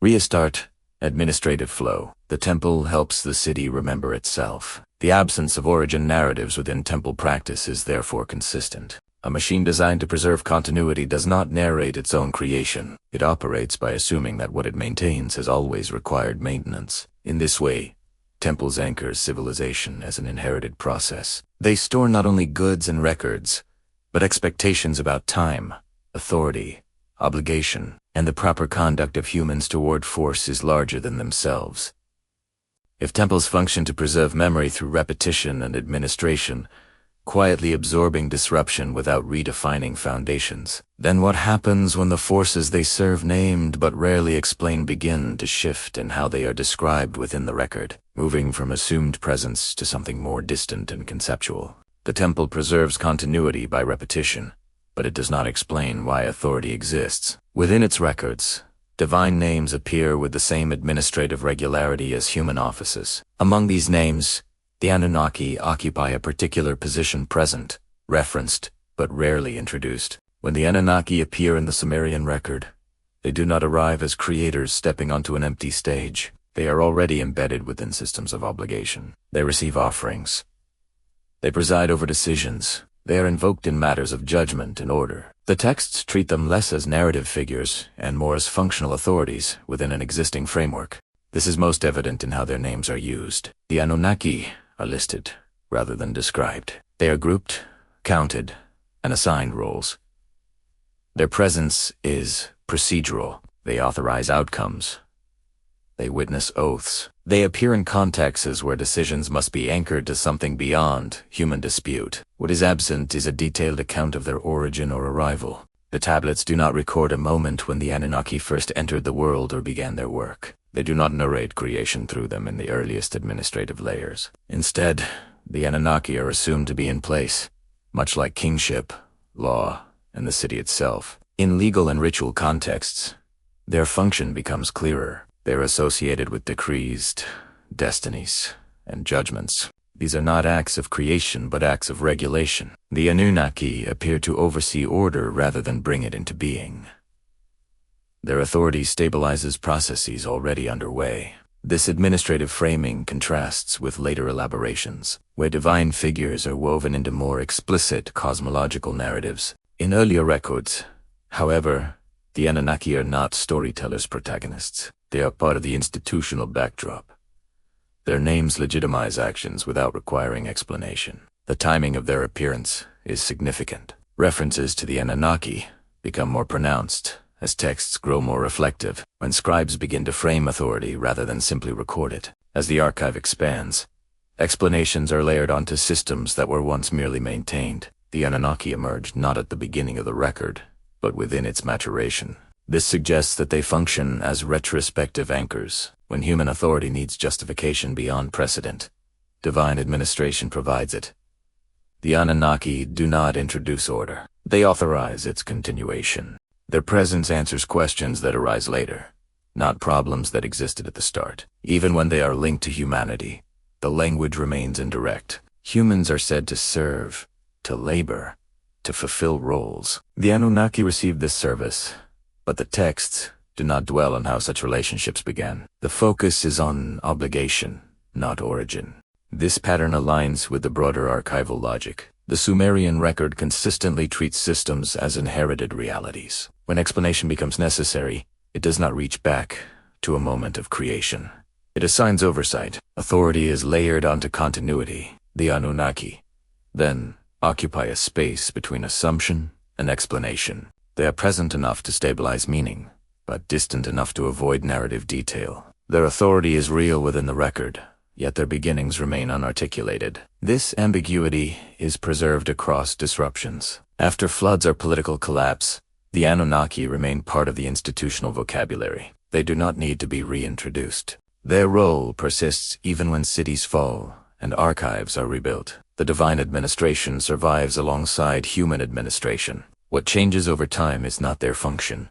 restart administrative flow. The temple helps the city remember itself. The absence of origin narratives within temple practice is therefore consistent. A machine designed to preserve continuity does not narrate its own creation. It operates by assuming that what it maintains has always required maintenance. In this way, temples anchor civilization as an inherited process. They store not only goods and records, but expectations about time, authority, obligation, and the proper conduct of humans toward forces larger than themselves. If temples function to preserve memory through repetition and administration, quietly absorbing disruption without redefining foundations, then what happens when the forces they serve named but rarely explained begin to shift in how they are described within the record, moving from assumed presence to something more distant and conceptual? The temple preserves continuity by repetition, but it does not explain why authority exists. Within its records, divine names appear with the same administrative regularity as human offices. Among these names, the Anunnaki occupy a particular position present, referenced, but rarely introduced. When the Anunnaki appear in the Sumerian record, they do not arrive as creators stepping onto an empty stage. They are already embedded within systems of obligation. They receive offerings. They preside over decisions. They are invoked in matters of judgment and order. The texts treat them less as narrative figures and more as functional authorities within an existing framework. This is most evident in how their names are used. The Anunnaki are listed rather than described. They are grouped, counted, and assigned roles. Their presence is procedural. They authorize outcomes. They witness oaths. They appear in contexts where decisions must be anchored to something beyond human dispute. What is absent is a detailed account of their origin or arrival. The tablets do not record a moment when the Anunnaki first entered the world or began their work. They do not narrate creation through them in the earliest administrative layers. Instead, the Anunnaki are assumed to be in place, much like kingship, law, and the city itself. In legal and ritual contexts, their function becomes clearer. They are associated with decrees, destinies, and judgments. These are not acts of creation, but acts of regulation. The Anunnaki appear to oversee order rather than bring it into being. Their authority stabilizes processes already underway. This administrative framing contrasts with later elaborations, where divine figures are woven into more explicit cosmological narratives. In earlier records, however, the Anunnaki are not storytellers' protagonists. They are part of the institutional backdrop. Their names legitimize actions without requiring explanation. The timing of their appearance is significant. References to the Anunnaki become more pronounced as texts grow more reflective, when scribes begin to frame authority rather than simply record it. As the archive expands, explanations are layered onto systems that were once merely maintained. The Anunnaki emerged not at the beginning of the record, but within its maturation. This suggests that they function as retrospective anchors. When human authority needs justification beyond precedent, divine administration provides it. The Anunnaki do not introduce order. They authorize its continuation. Their presence answers questions that arise later, not problems that existed at the start. Even when they are linked to humanity, the language remains indirect. Humans are said to serve, to labor, to fulfill roles. The Anunnaki received this service, but the texts do not dwell on how such relationships began. The focus is on obligation, not origin. This pattern aligns with the broader archival logic. The Sumerian record consistently treats systems as inherited realities. When explanation becomes necessary, it does not reach back to a moment of creation. It assigns oversight. Authority is layered onto continuity. The Anunnaki then occupy a space between assumption and explanation. They are present enough to stabilize meaning, but distant enough to avoid narrative detail. Their authority is real within the record, yet their beginnings remain unarticulated. This ambiguity is preserved across disruptions. After floods or political collapse, the Anunnaki remain part of the institutional vocabulary. They do not need to be reintroduced. Their role persists even when cities fall and archives are rebuilt. The divine administration survives alongside human administration. What changes over time is not their function,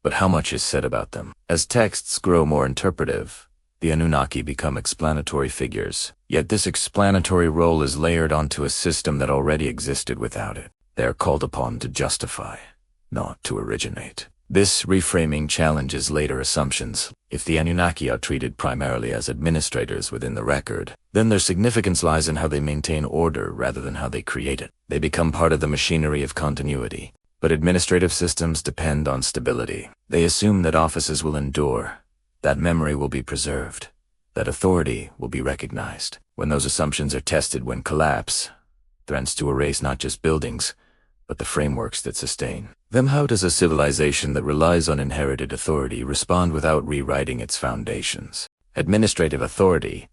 but how much is said about them. As texts grow more interpretive, the Anunnaki become explanatory figures, yet this explanatory role is layered onto a system that already existed without it. They are called upon to justify, not to originate. This reframing challenges later assumptions. If the Anunnaki are treated primarily as administrators within the record, then their significance lies in how they maintain order rather than how they create it. They become part of the machinery of continuity. But administrative systems depend on stability. They assume that offices will endure, that memory will be preserved, that authority will be recognized. When those assumptions are tested when collapse, threatens to erase not just buildings, but the frameworks that sustain them. How does a civilization that relies on inherited authority respond without rewriting its foundations? Administrative authority,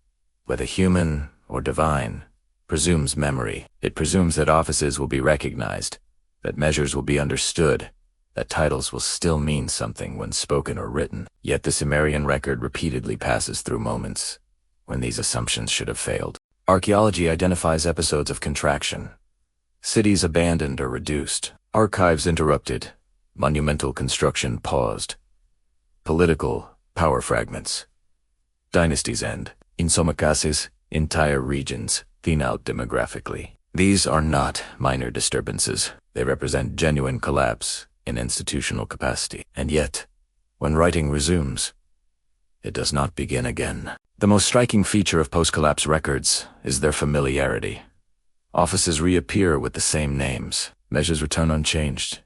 whether human or divine, presumes memory. It presumes that offices will be recognized, that measures will be understood, that titles will still mean something when spoken or written. Yet the Sumerian record repeatedly passes through moments when these assumptions should have failed. Archaeology identifies episodes of contraction. Cities abandoned or reduced. Archives interrupted. Monumental construction paused. Political power fragments. Dynasties end. In some cases, entire regions thin out demographically. These are not minor disturbances. They represent genuine collapse in institutional capacity. And yet, when writing resumes, it does not begin again. The most striking feature of post-collapse records is their familiarity. Offices reappear with the same names. Measures return unchanged.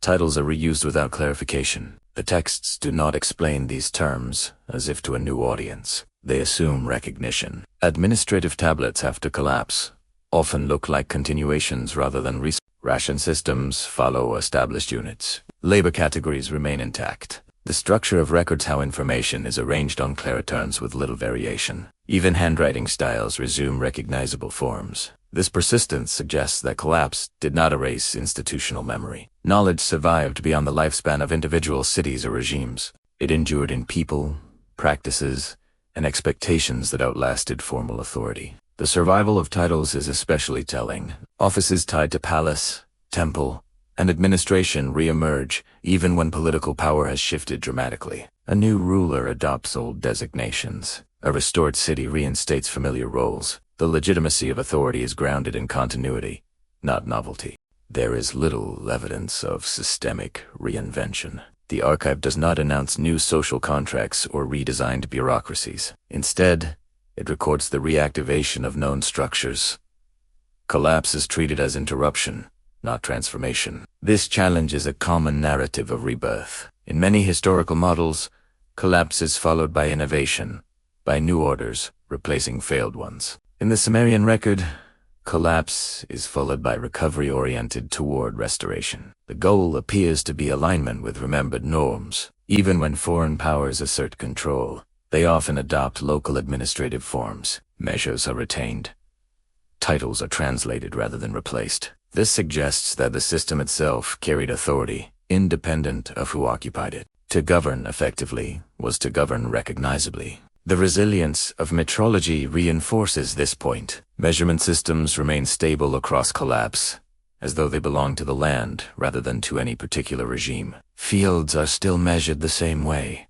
Titles are reused without clarification. The texts do not explain these terms as if to a new audience. They assume recognition. Administrative tablets have to collapse, often look like continuations rather than ration systems follow established units. Labor categories remain intact. The structure of records, how information is arranged on claritons with little variation. Even handwriting styles resume recognizable forms. This persistence suggests that collapse did not erase institutional memory. Knowledge survived beyond the lifespan of individual cities or regimes. It endured in people, practices, and expectations that outlasted formal authority. The survival of titles is especially telling. Offices tied to palace, temple, and administration re-emerge even when political power has shifted dramatically. A new ruler adopts old designations. A restored city reinstates familiar roles. The legitimacy of authority is grounded in continuity, not novelty. There is little evidence of systemic reinvention. The archive does not announce new social contracts or redesigned bureaucracies. Instead, it records the reactivation of known structures. Collapse is treated as interruption, not transformation. This challenges a common narrative of rebirth. In many historical models, collapse is followed by innovation, by new orders replacing failed ones. In the Sumerian record, collapse is followed by recovery oriented toward restoration. The goal appears to be alignment with remembered norms. Even when foreign powers assert control, they often adopt local administrative forms. Measures are retained. Titles are translated rather than replaced. This suggests that the system itself carried authority, independent of who occupied it. To govern effectively was to govern recognizably. The resilience of metrology reinforces this point. Measurement systems remain stable across collapse, as though they belong to the land rather than to any particular regime. Fields are still measured the same way.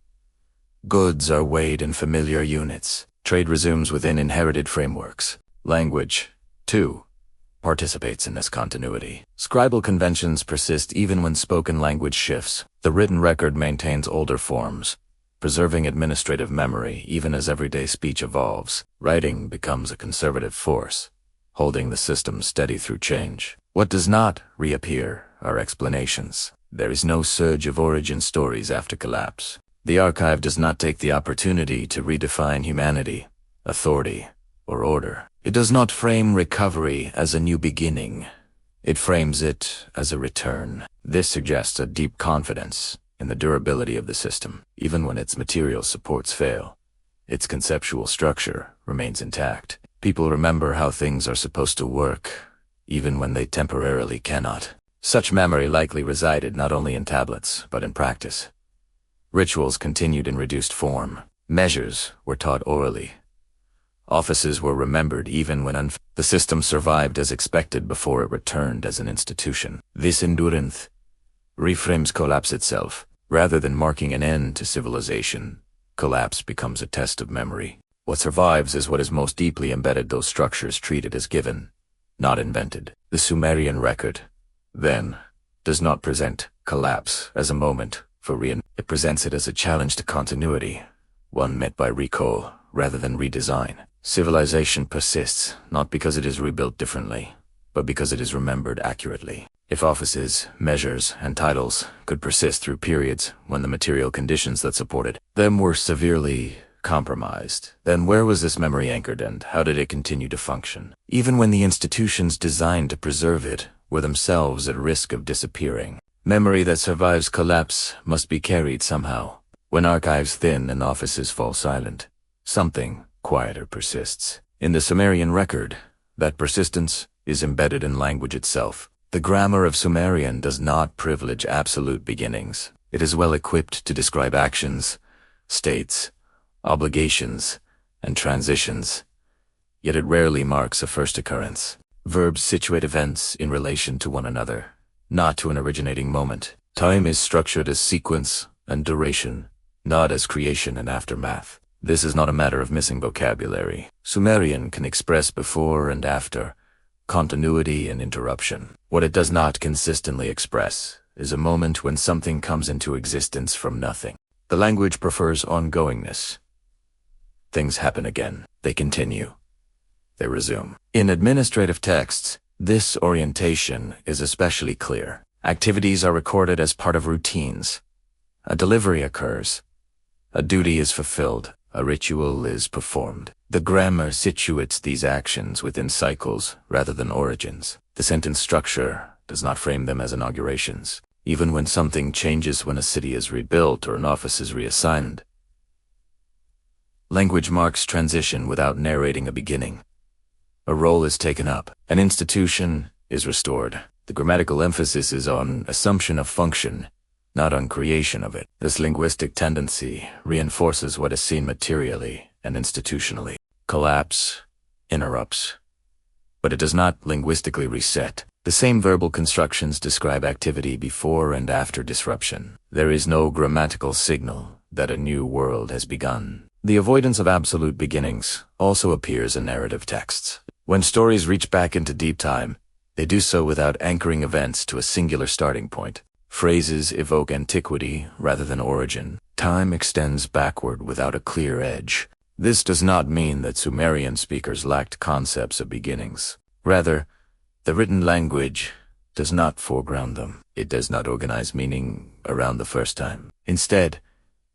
Goods are weighed in familiar units. Trade resumes within inherited frameworks. Language, too, participates in this continuity. Scribal conventions persist even when spoken language shifts. The written record maintains older forms, preserving administrative memory even as everyday speech evolves. Writing becomes a conservative force, holding the system steady through change. What does not reappear are explanations. There is no surge of origin stories after collapse. The archive does not take the opportunity to redefine humanity, authority, or order. It does not frame recovery as a new beginning. It frames it as a return. This suggests a deep confidence in the durability of the system. Even when its material supports fail, its conceptual structure remains intact. People remember how things are supposed to work, even when they temporarily cannot. Such memory likely resided not only in tablets, but in practice. Rituals continued in reduced form. Measures were taught orally. Offices were remembered even when the system survived as expected before it returned as an institution. This endurance reframes collapse itself. Rather than marking an end to civilization, collapse becomes a test of memory. What survives is what is most deeply embedded, those structures treated as given, not invented. The Sumerian record, then, does not present collapse as a moment for it presents it as a challenge to continuity, one met by recall rather than redesign. Civilization persists, not because it is rebuilt differently, but because it is remembered accurately. If offices, measures, and titles could persist through periods when the material conditions that supported them were severely compromised, then where was this memory anchored and how did it continue to function? Even when the institutions designed to preserve it were themselves at risk of disappearing. Memory that survives collapse must be carried somehow. When archives thin and offices fall silent, something quieter persists. In the Sumerian record, that persistence is embedded in language itself. The grammar of Sumerian does not privilege absolute beginnings. It is well equipped to describe actions, states, obligations, and transitions. Yet it rarely marks a first occurrence. Verbs situate events in relation to one another, not to an originating moment. Time is structured as sequence and duration, not as creation and aftermath. This is not a matter of missing vocabulary. Sumerian can express before and after, continuity and interruption. What it does not consistently express is a moment when something comes into existence from nothing. The language prefers ongoingness. Things happen again. They continue. They resume. In administrative texts, this orientation is especially clear. Activities are recorded as part of routines. A delivery occurs. A duty is fulfilled. A ritual is performed. The grammar situates these actions within cycles rather than origins. The sentence structure does not frame them as inaugurations. Even when something changes, when a city is rebuilt or an office is reassigned, language marks transition without narrating a beginning. A role is taken up. An institution is restored. The grammatical emphasis is on assumption of function, not on creation of it. This linguistic tendency reinforces what is seen materially and institutionally. Collapse interrupts, but it does not linguistically reset. The same verbal constructions describe activity before and after disruption. There is no grammatical signal that a new world has begun. The avoidance of absolute beginnings also appears in narrative texts. When stories reach back into deep time, they do so without anchoring events to a singular starting point. Phrases evoke antiquity rather than origin. Time extends backward without a clear edge. This does not mean that Sumerian speakers lacked concepts of beginnings. Rather, the written language does not foreground them. It does not organize meaning around the first time. Instead,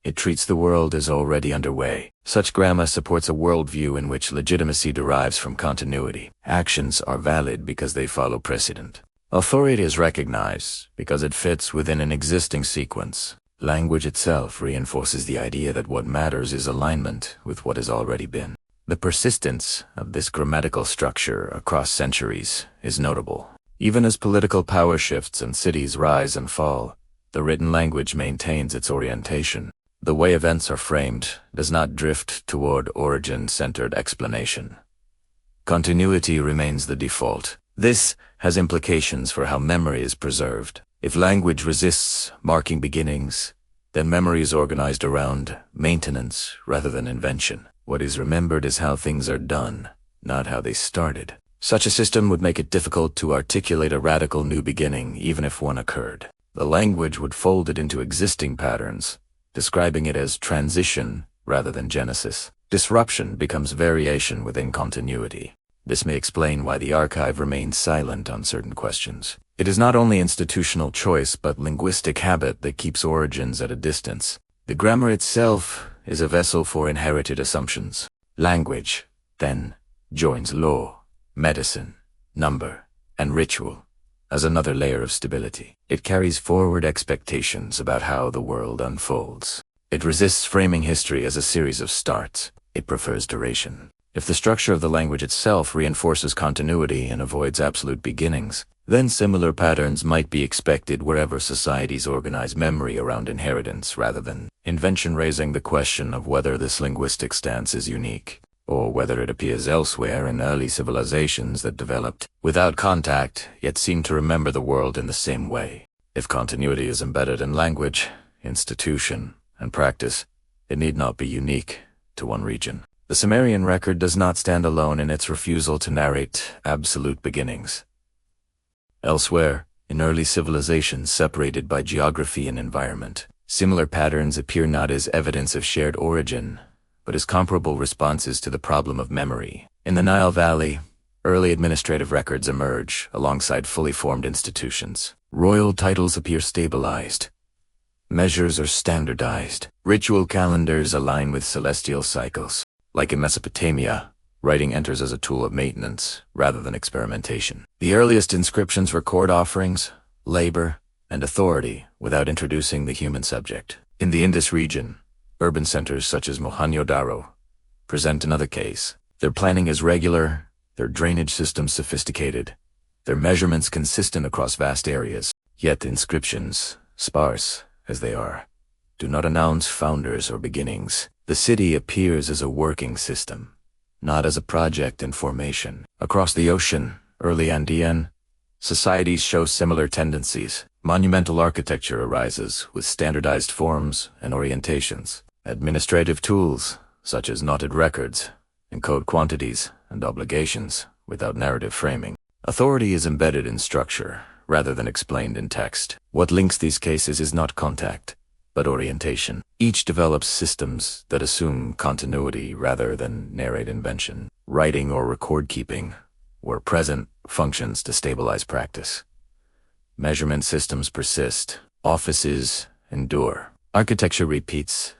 it treats the world as already underway. Such grammar supports a worldview in which legitimacy derives from continuity. Actions are valid because they follow precedent. Authority is recognized because it fits within an existing sequence. Language itself reinforces the idea that what matters is alignment with what has already been. The persistence of this grammatical structure across centuries is notable. Even as political power shifts and cities rise and fall, the written language maintains its orientation. The way events are framed does not drift toward origin-centered explanation. Continuity remains the default. This has implications for how memory is preserved. If language resists marking beginnings, then memory is organized around maintenance rather than invention. What is remembered is how things are done, not how they started. Such a system would make it difficult to articulate a radical new beginning, even if one occurred. The language would fold it into existing patterns, describing it as transition rather than genesis. Disruption becomes variation within continuity. This may explain why the archive remains silent on certain questions. It is not only institutional choice but linguistic habit that keeps origins at a distance. The grammar itself is a vessel for inherited assumptions. Language, then, joins law, medicine, number, and ritual as another layer of stability. It carries forward expectations about how the world unfolds. It resists framing history as a series of starts. It prefers duration. If the structure of the language itself reinforces continuity and avoids absolute beginnings, then similar patterns might be expected wherever societies organize memory around inheritance rather than invention, raising the question of whether this linguistic stance is unique. or whether it appears elsewhere in early civilizations that developed without contact, yet seem to remember the world in the same way. If continuity is embedded in language, institution, and practice, it need not be unique to one region. The Sumerian record does not stand alone in its refusal to narrate absolute beginnings. Elsewhere, in early civilizations separated by geography and environment, similar patterns appear not as evidence of shared origin, but as comparable responses to the problem of memory. In the Nile Valley, early administrative records emerge alongside fully formed institutions. Royal titles appear stabilized. Measures are standardized. Ritual calendars align with celestial cycles. Like in Mesopotamia, writing enters as a tool of maintenance rather than experimentation. The earliest inscriptions record offerings, labor, and authority without introducing the human subject. In the Indus region, urban centers such as Mohenjo-Daro present another case. Their planning is regular, their drainage systems sophisticated, their measurements consistent across vast areas. Yet inscriptions, sparse as they are, do not announce founders or beginnings. The city appears as a working system, not as a project in formation. Across the ocean, early Andean societies show similar tendencies. Monumental architecture arises with standardized forms and orientations. Administrative tools, such as knotted records, encode quantities and obligations without narrative framing. Authority is embedded in structure rather than explained in text. What links these cases is not contact, but orientation. Each develops systems that assume continuity rather than narrate invention. Writing or record keeping, where present, functions to stabilize practice. Measurement systems persist. Offices endure. Architecture repeats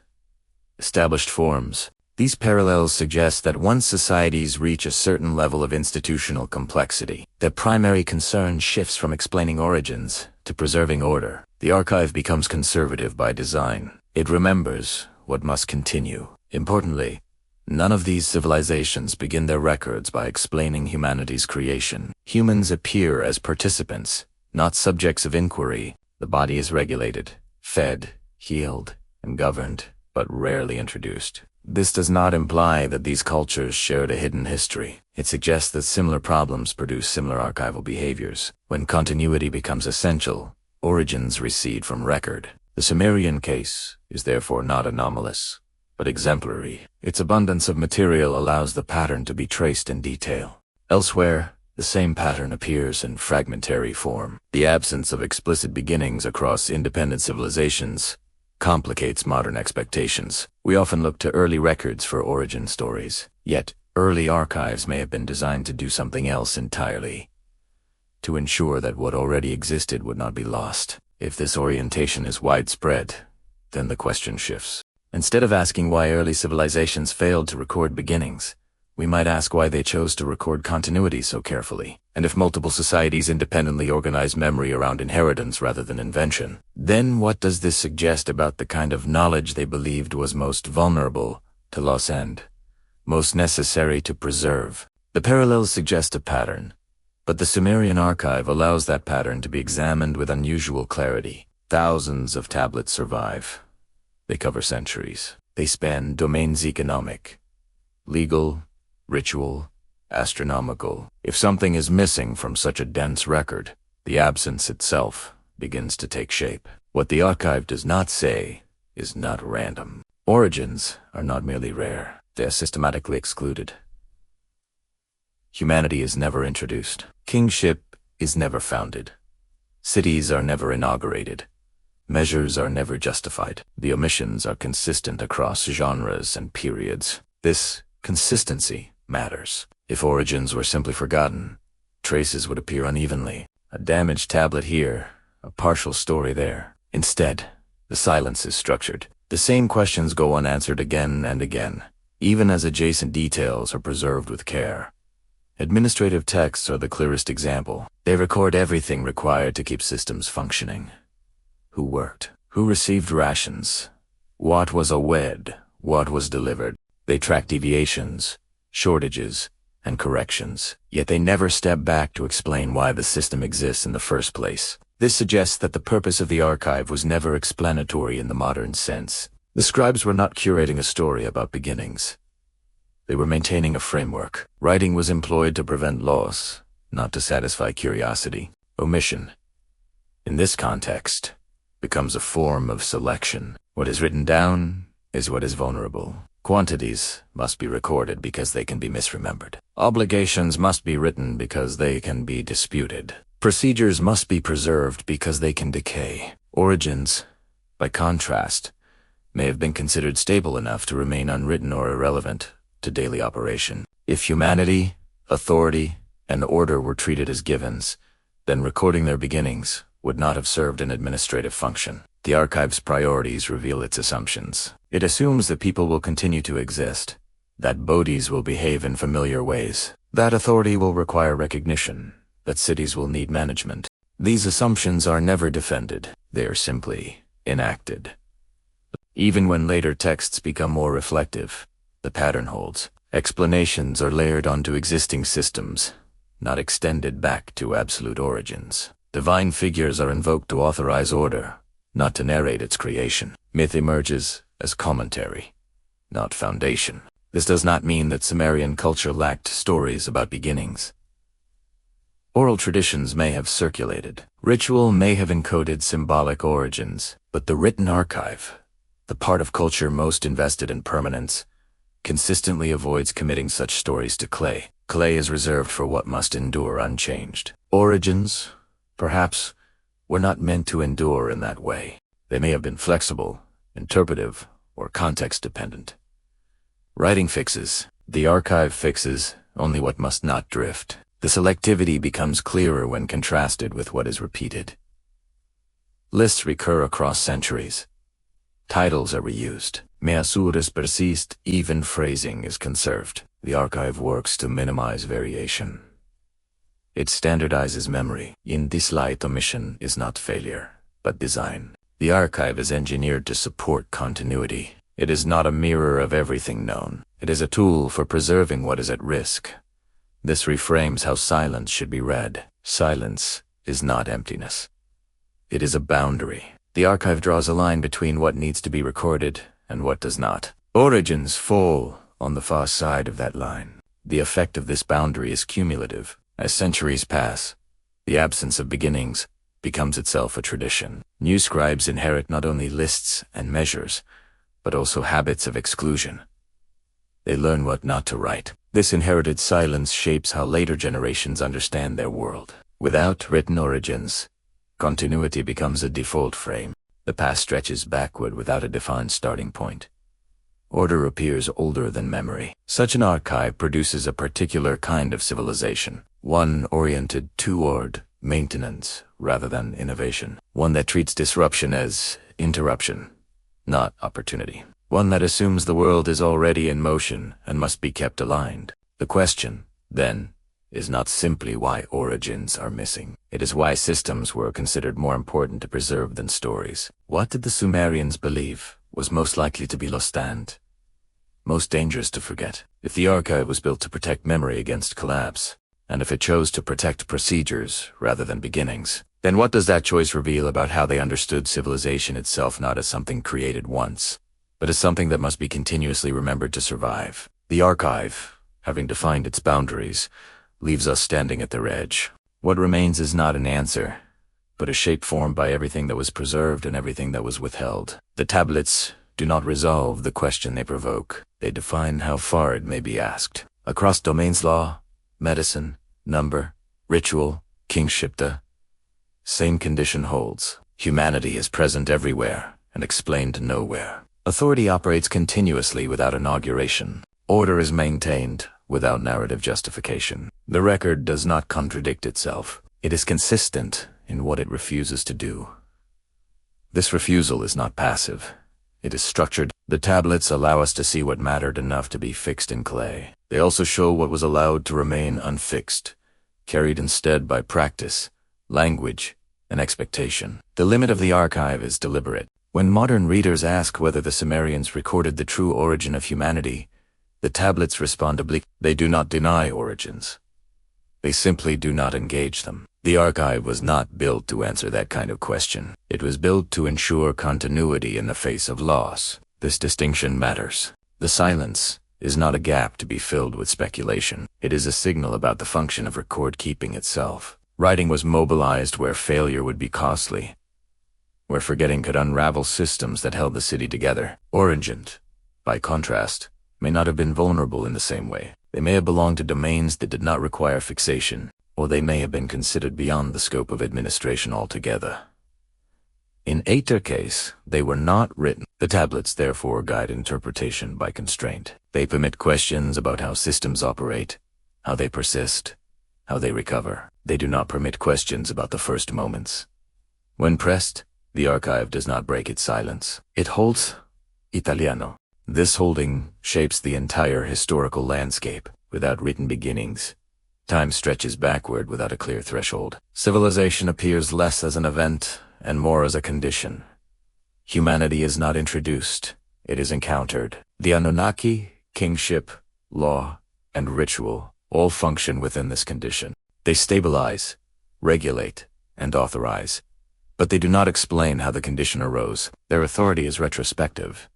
established forms. These parallels suggest that once societies reach a certain level of institutional complexity, their primary concern shifts from explaining origins to preserving order. The archive becomes conservative by design. It remembers what must continue. Importantly, none of these civilizations begin their records by explaining humanity's creation. Humans appear as participants, not subjects of inquiry. The body is regulated, fed, healed, and governed, but rarely introduced. This does not imply that these cultures shared a hidden history. It suggests that similar problems produce similar archival behaviors. When continuity becomes essential, origins recede from record. The Sumerian case is therefore not anomalous, but exemplary. Its abundance of material allows the pattern to be traced in detail. Elsewhere, the same pattern appears in fragmentary form. The absence of explicit beginnings across independent civilizations complicates modern expectations. We often look to early records for origin stories, yet early archives may have been designed to do something else entirely, to ensure that what already existed would not be lost. If this orientation is widespread, then the question shifts. Instead of asking why early civilizations failed to record beginnings, we might ask why they chose to record continuity so carefully. And if multiple societies independently organize memory around inheritance rather than invention, then what does this suggest about the kind of knowledge they believed was most vulnerable to loss and most necessary to preserve? The parallels suggest a pattern, but the Sumerian archive allows that pattern to be examined with unusual clarity. Thousands of tablets survive. They cover centuries. They span domains economic, legal, ritual, astronomical. If something is missing from such a dense record, the absence itself begins to take shape. What the archive does not say is not random. Origins are not merely rare, they are systematically excluded. Humanity is never introduced. Kingship is never founded. Cities are never inaugurated. Measures are never justified. The omissions are consistent across genres and periods. This consistency matters. If origins were simply forgotten, traces would appear unevenly. A damaged tablet here, a partial story there. Instead, the silence is structured. The same questions go unanswered again and again, even as adjacent details are preserved with care. Administrative texts are the clearest example. They record everything required to keep systems functioning. Who worked? Who received rations? What was awed? What was delivered? They track deviations, shortages, and corrections, yet they never step back to explain why the system exists in the first place. This suggests that the purpose of the archive was never explanatory in the modern sense. The scribes were not curating a story about beginnings. They They were maintaining a framework. Writing was employed to prevent loss, not to satisfy curiosity. Omission, in this context, becomes a form of selection. What is written down is what is vulnerable. Quantities must be recorded because they can be misremembered. Obligations must be written because they can be disputed. Procedures must be preserved because they can decay. Origins, by contrast, may have been considered stable enough to remain unwritten or irrelevant to daily operation. If humanity, authority, and order were treated as givens, then recording their beginnings would not have served an administrative function. The archive's priorities reveal its assumptions. It assumes that people will continue to exist, that bodies will behave in familiar ways, that authority will require recognition, that cities will need management. These assumptions are never defended. They are simply enacted. Even when later texts become more reflective, the pattern holds. Explanations are layered onto existing systems, not extended back to absolute origins. Divine figures are invoked to authorize order, not to narrate its creation. Myth emerges as commentary, not foundation. This does not mean that Sumerian culture lacked stories about beginnings. Oral traditions may have circulated. Ritual may have encoded symbolic origins, but the written archive, the part of culture most invested in permanence, consistently avoids committing such stories to clay. Clay is reserved for what must endure unchanged. Origins, perhaps, were not meant to endure in that way. They may have been flexible, interpretive, or context-dependent. Writing fixes. The archive fixes only what must not drift. The selectivity becomes clearer when contrasted with what is repeated. Lists recur across centuries. Titles are reused. Measuras persist, even phrasing is conserved. The archive works to minimize variation. It standardizes memory. In this light, omission is not failure, but design. The archive is engineered to support continuity. It is not a mirror of everything known. It is a tool for preserving what is at risk. This reframes how silence should be read. Silence is not emptiness. It is a boundary. The archive draws a line between what needs to be recorded and what does not. Origins fall on the far side of that line. The effect of this boundary is cumulative. As centuries pass, the absence of beginnings becomes itself a tradition. New scribes inherit not only lists and measures, but also habits of exclusion. They learn what not to write. This inherited silence shapes how later generations understand their world. Without written origins, continuity becomes a default frame. The past stretches backward without a defined starting point. Order appears older than memory. Such an archive produces a particular kind of civilization, one oriented toward maintenance rather than innovation, one that treats disruption as interruption, not opportunity, one that assumes the world is already in motion and must be kept aligned. The question, then, is not simply why origins are missing. It is why systems were considered more important to preserve than stories. What did the Sumerians believe was most likely to be lost and most dangerous to forget? If the archive was built to protect memory against collapse, and if it chose to protect procedures rather than beginnings, then what does that choice reveal about how they understood civilization itself, not as something created once, but as something that must be continuously remembered to survive? The archive, having defined its boundaries, leaves us standing at their edge. What remains is not an answer, but a shape formed by everything that was preserved and everything that was withheld. The tablets do not resolve the question they provoke. They define how far it may be asked. Across domains, law, medicine, number, ritual, kingship, the same condition holds. Humanity is present everywhere and explained nowhere. Authority operates continuously without inauguration. Order is maintained without narrative justification. The record does not contradict itself. It is consistent in what it refuses to do. This refusal is not passive. It is structured. The tablets allow us to see what mattered enough to be fixed in clay. They also show what was allowed to remain unfixed, carried instead by practice, language, and expectation. The limit of the archive is deliberate. When modern readers ask whether the Sumerians recorded the true origin of humanity, the tablets respond obliquely. They do not deny origins. They simply do not engage them. The archive was not built to answer that kind of question. It was built to ensure continuity in the face of loss. This distinction matters. The silence is not a gap to be filled with speculation. It is a signal about the function of record-keeping itself. Writing was mobilized where failure would be costly, where forgetting could unravel systems that held the city together. Origins, by contrast, may not have been vulnerable in the same way. They may have belonged to domains that did not require fixation, or they may have been considered beyond the scope of administration altogether. In either case, they were not written. The tablets therefore guide interpretation by constraint. They permit questions about how systems operate, how they persist, how they recover. They do not permit questions about the first moments. When pressed, the archive does not break its silence. It holds Italiano. This holding shapes the entire historical landscape. Without written beginnings, time stretches backward without a clear threshold. Civilization appears less as an event and more as a condition. Humanity is not introduced, it is encountered. The Anunnaki, kingship, law, and ritual all function within this condition. They stabilize, regulate, and authorize, but they do not explain how the condition arose. Their authority is retrospective.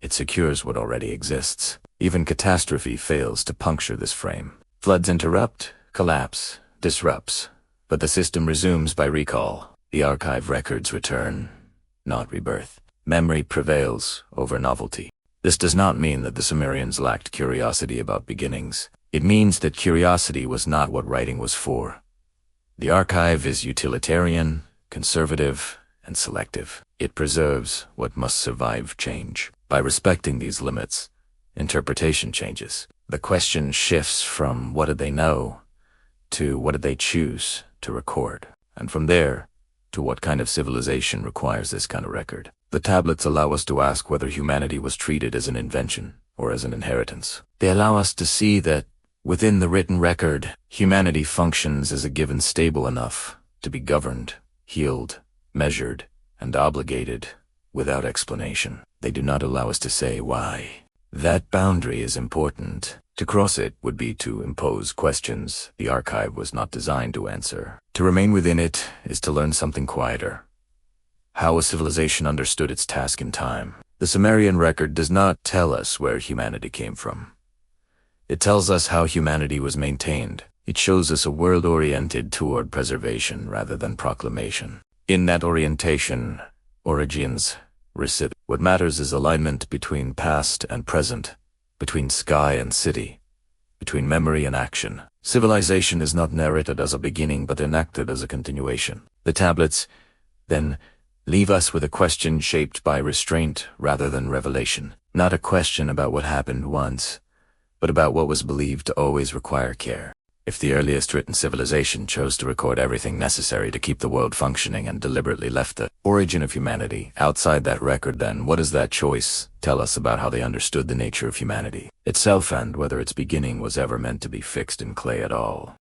It secures what already exists. Even catastrophe fails to puncture this frame. Floods interrupt, collapse, disrupts, but the system resumes by recall. The archive records return, not rebirth. Memory prevails over novelty. This does not mean that the Sumerians lacked curiosity about beginnings. It means that curiosity was not what writing was for. The archive is utilitarian, conservative, and selective. It preserves what must survive change. By respecting these limits, interpretation changes. The question shifts from what did they know to what did they choose to record, and from there to what kind of civilization requires this kind of record. The tablets allow us to ask whether humanity was treated as an invention or as an inheritance. They allow us to see that within the written record, humanity functions as a given stable enough to be governed, healed, measured, and obligated without explanation. They do not allow us to say why. That boundary is important. To cross it would be to impose questions the archive was not designed to answer. To remain within it is to learn something quieter. How a civilization understood its task in time. The Sumerian record does not tell us where humanity came from. It tells us how humanity was maintained. It shows us a world oriented toward preservation rather than proclamation. In that orientation, origins, receipt. What matters is alignment between past and present, between sky and city, between memory and action. Civilization is not narrated as a beginning but enacted as a continuation. The tablets, then, leave us with a question shaped by restraint rather than revelation. Not a question about what happened once, but about what was believed to always require care. If the earliest written civilization chose to record everything necessary to keep the world functioning and deliberately left the origin of humanity outside that record, then what does that choice tell us about how they understood the nature of humanity itself and whether its beginning was ever meant to be fixed in clay at all?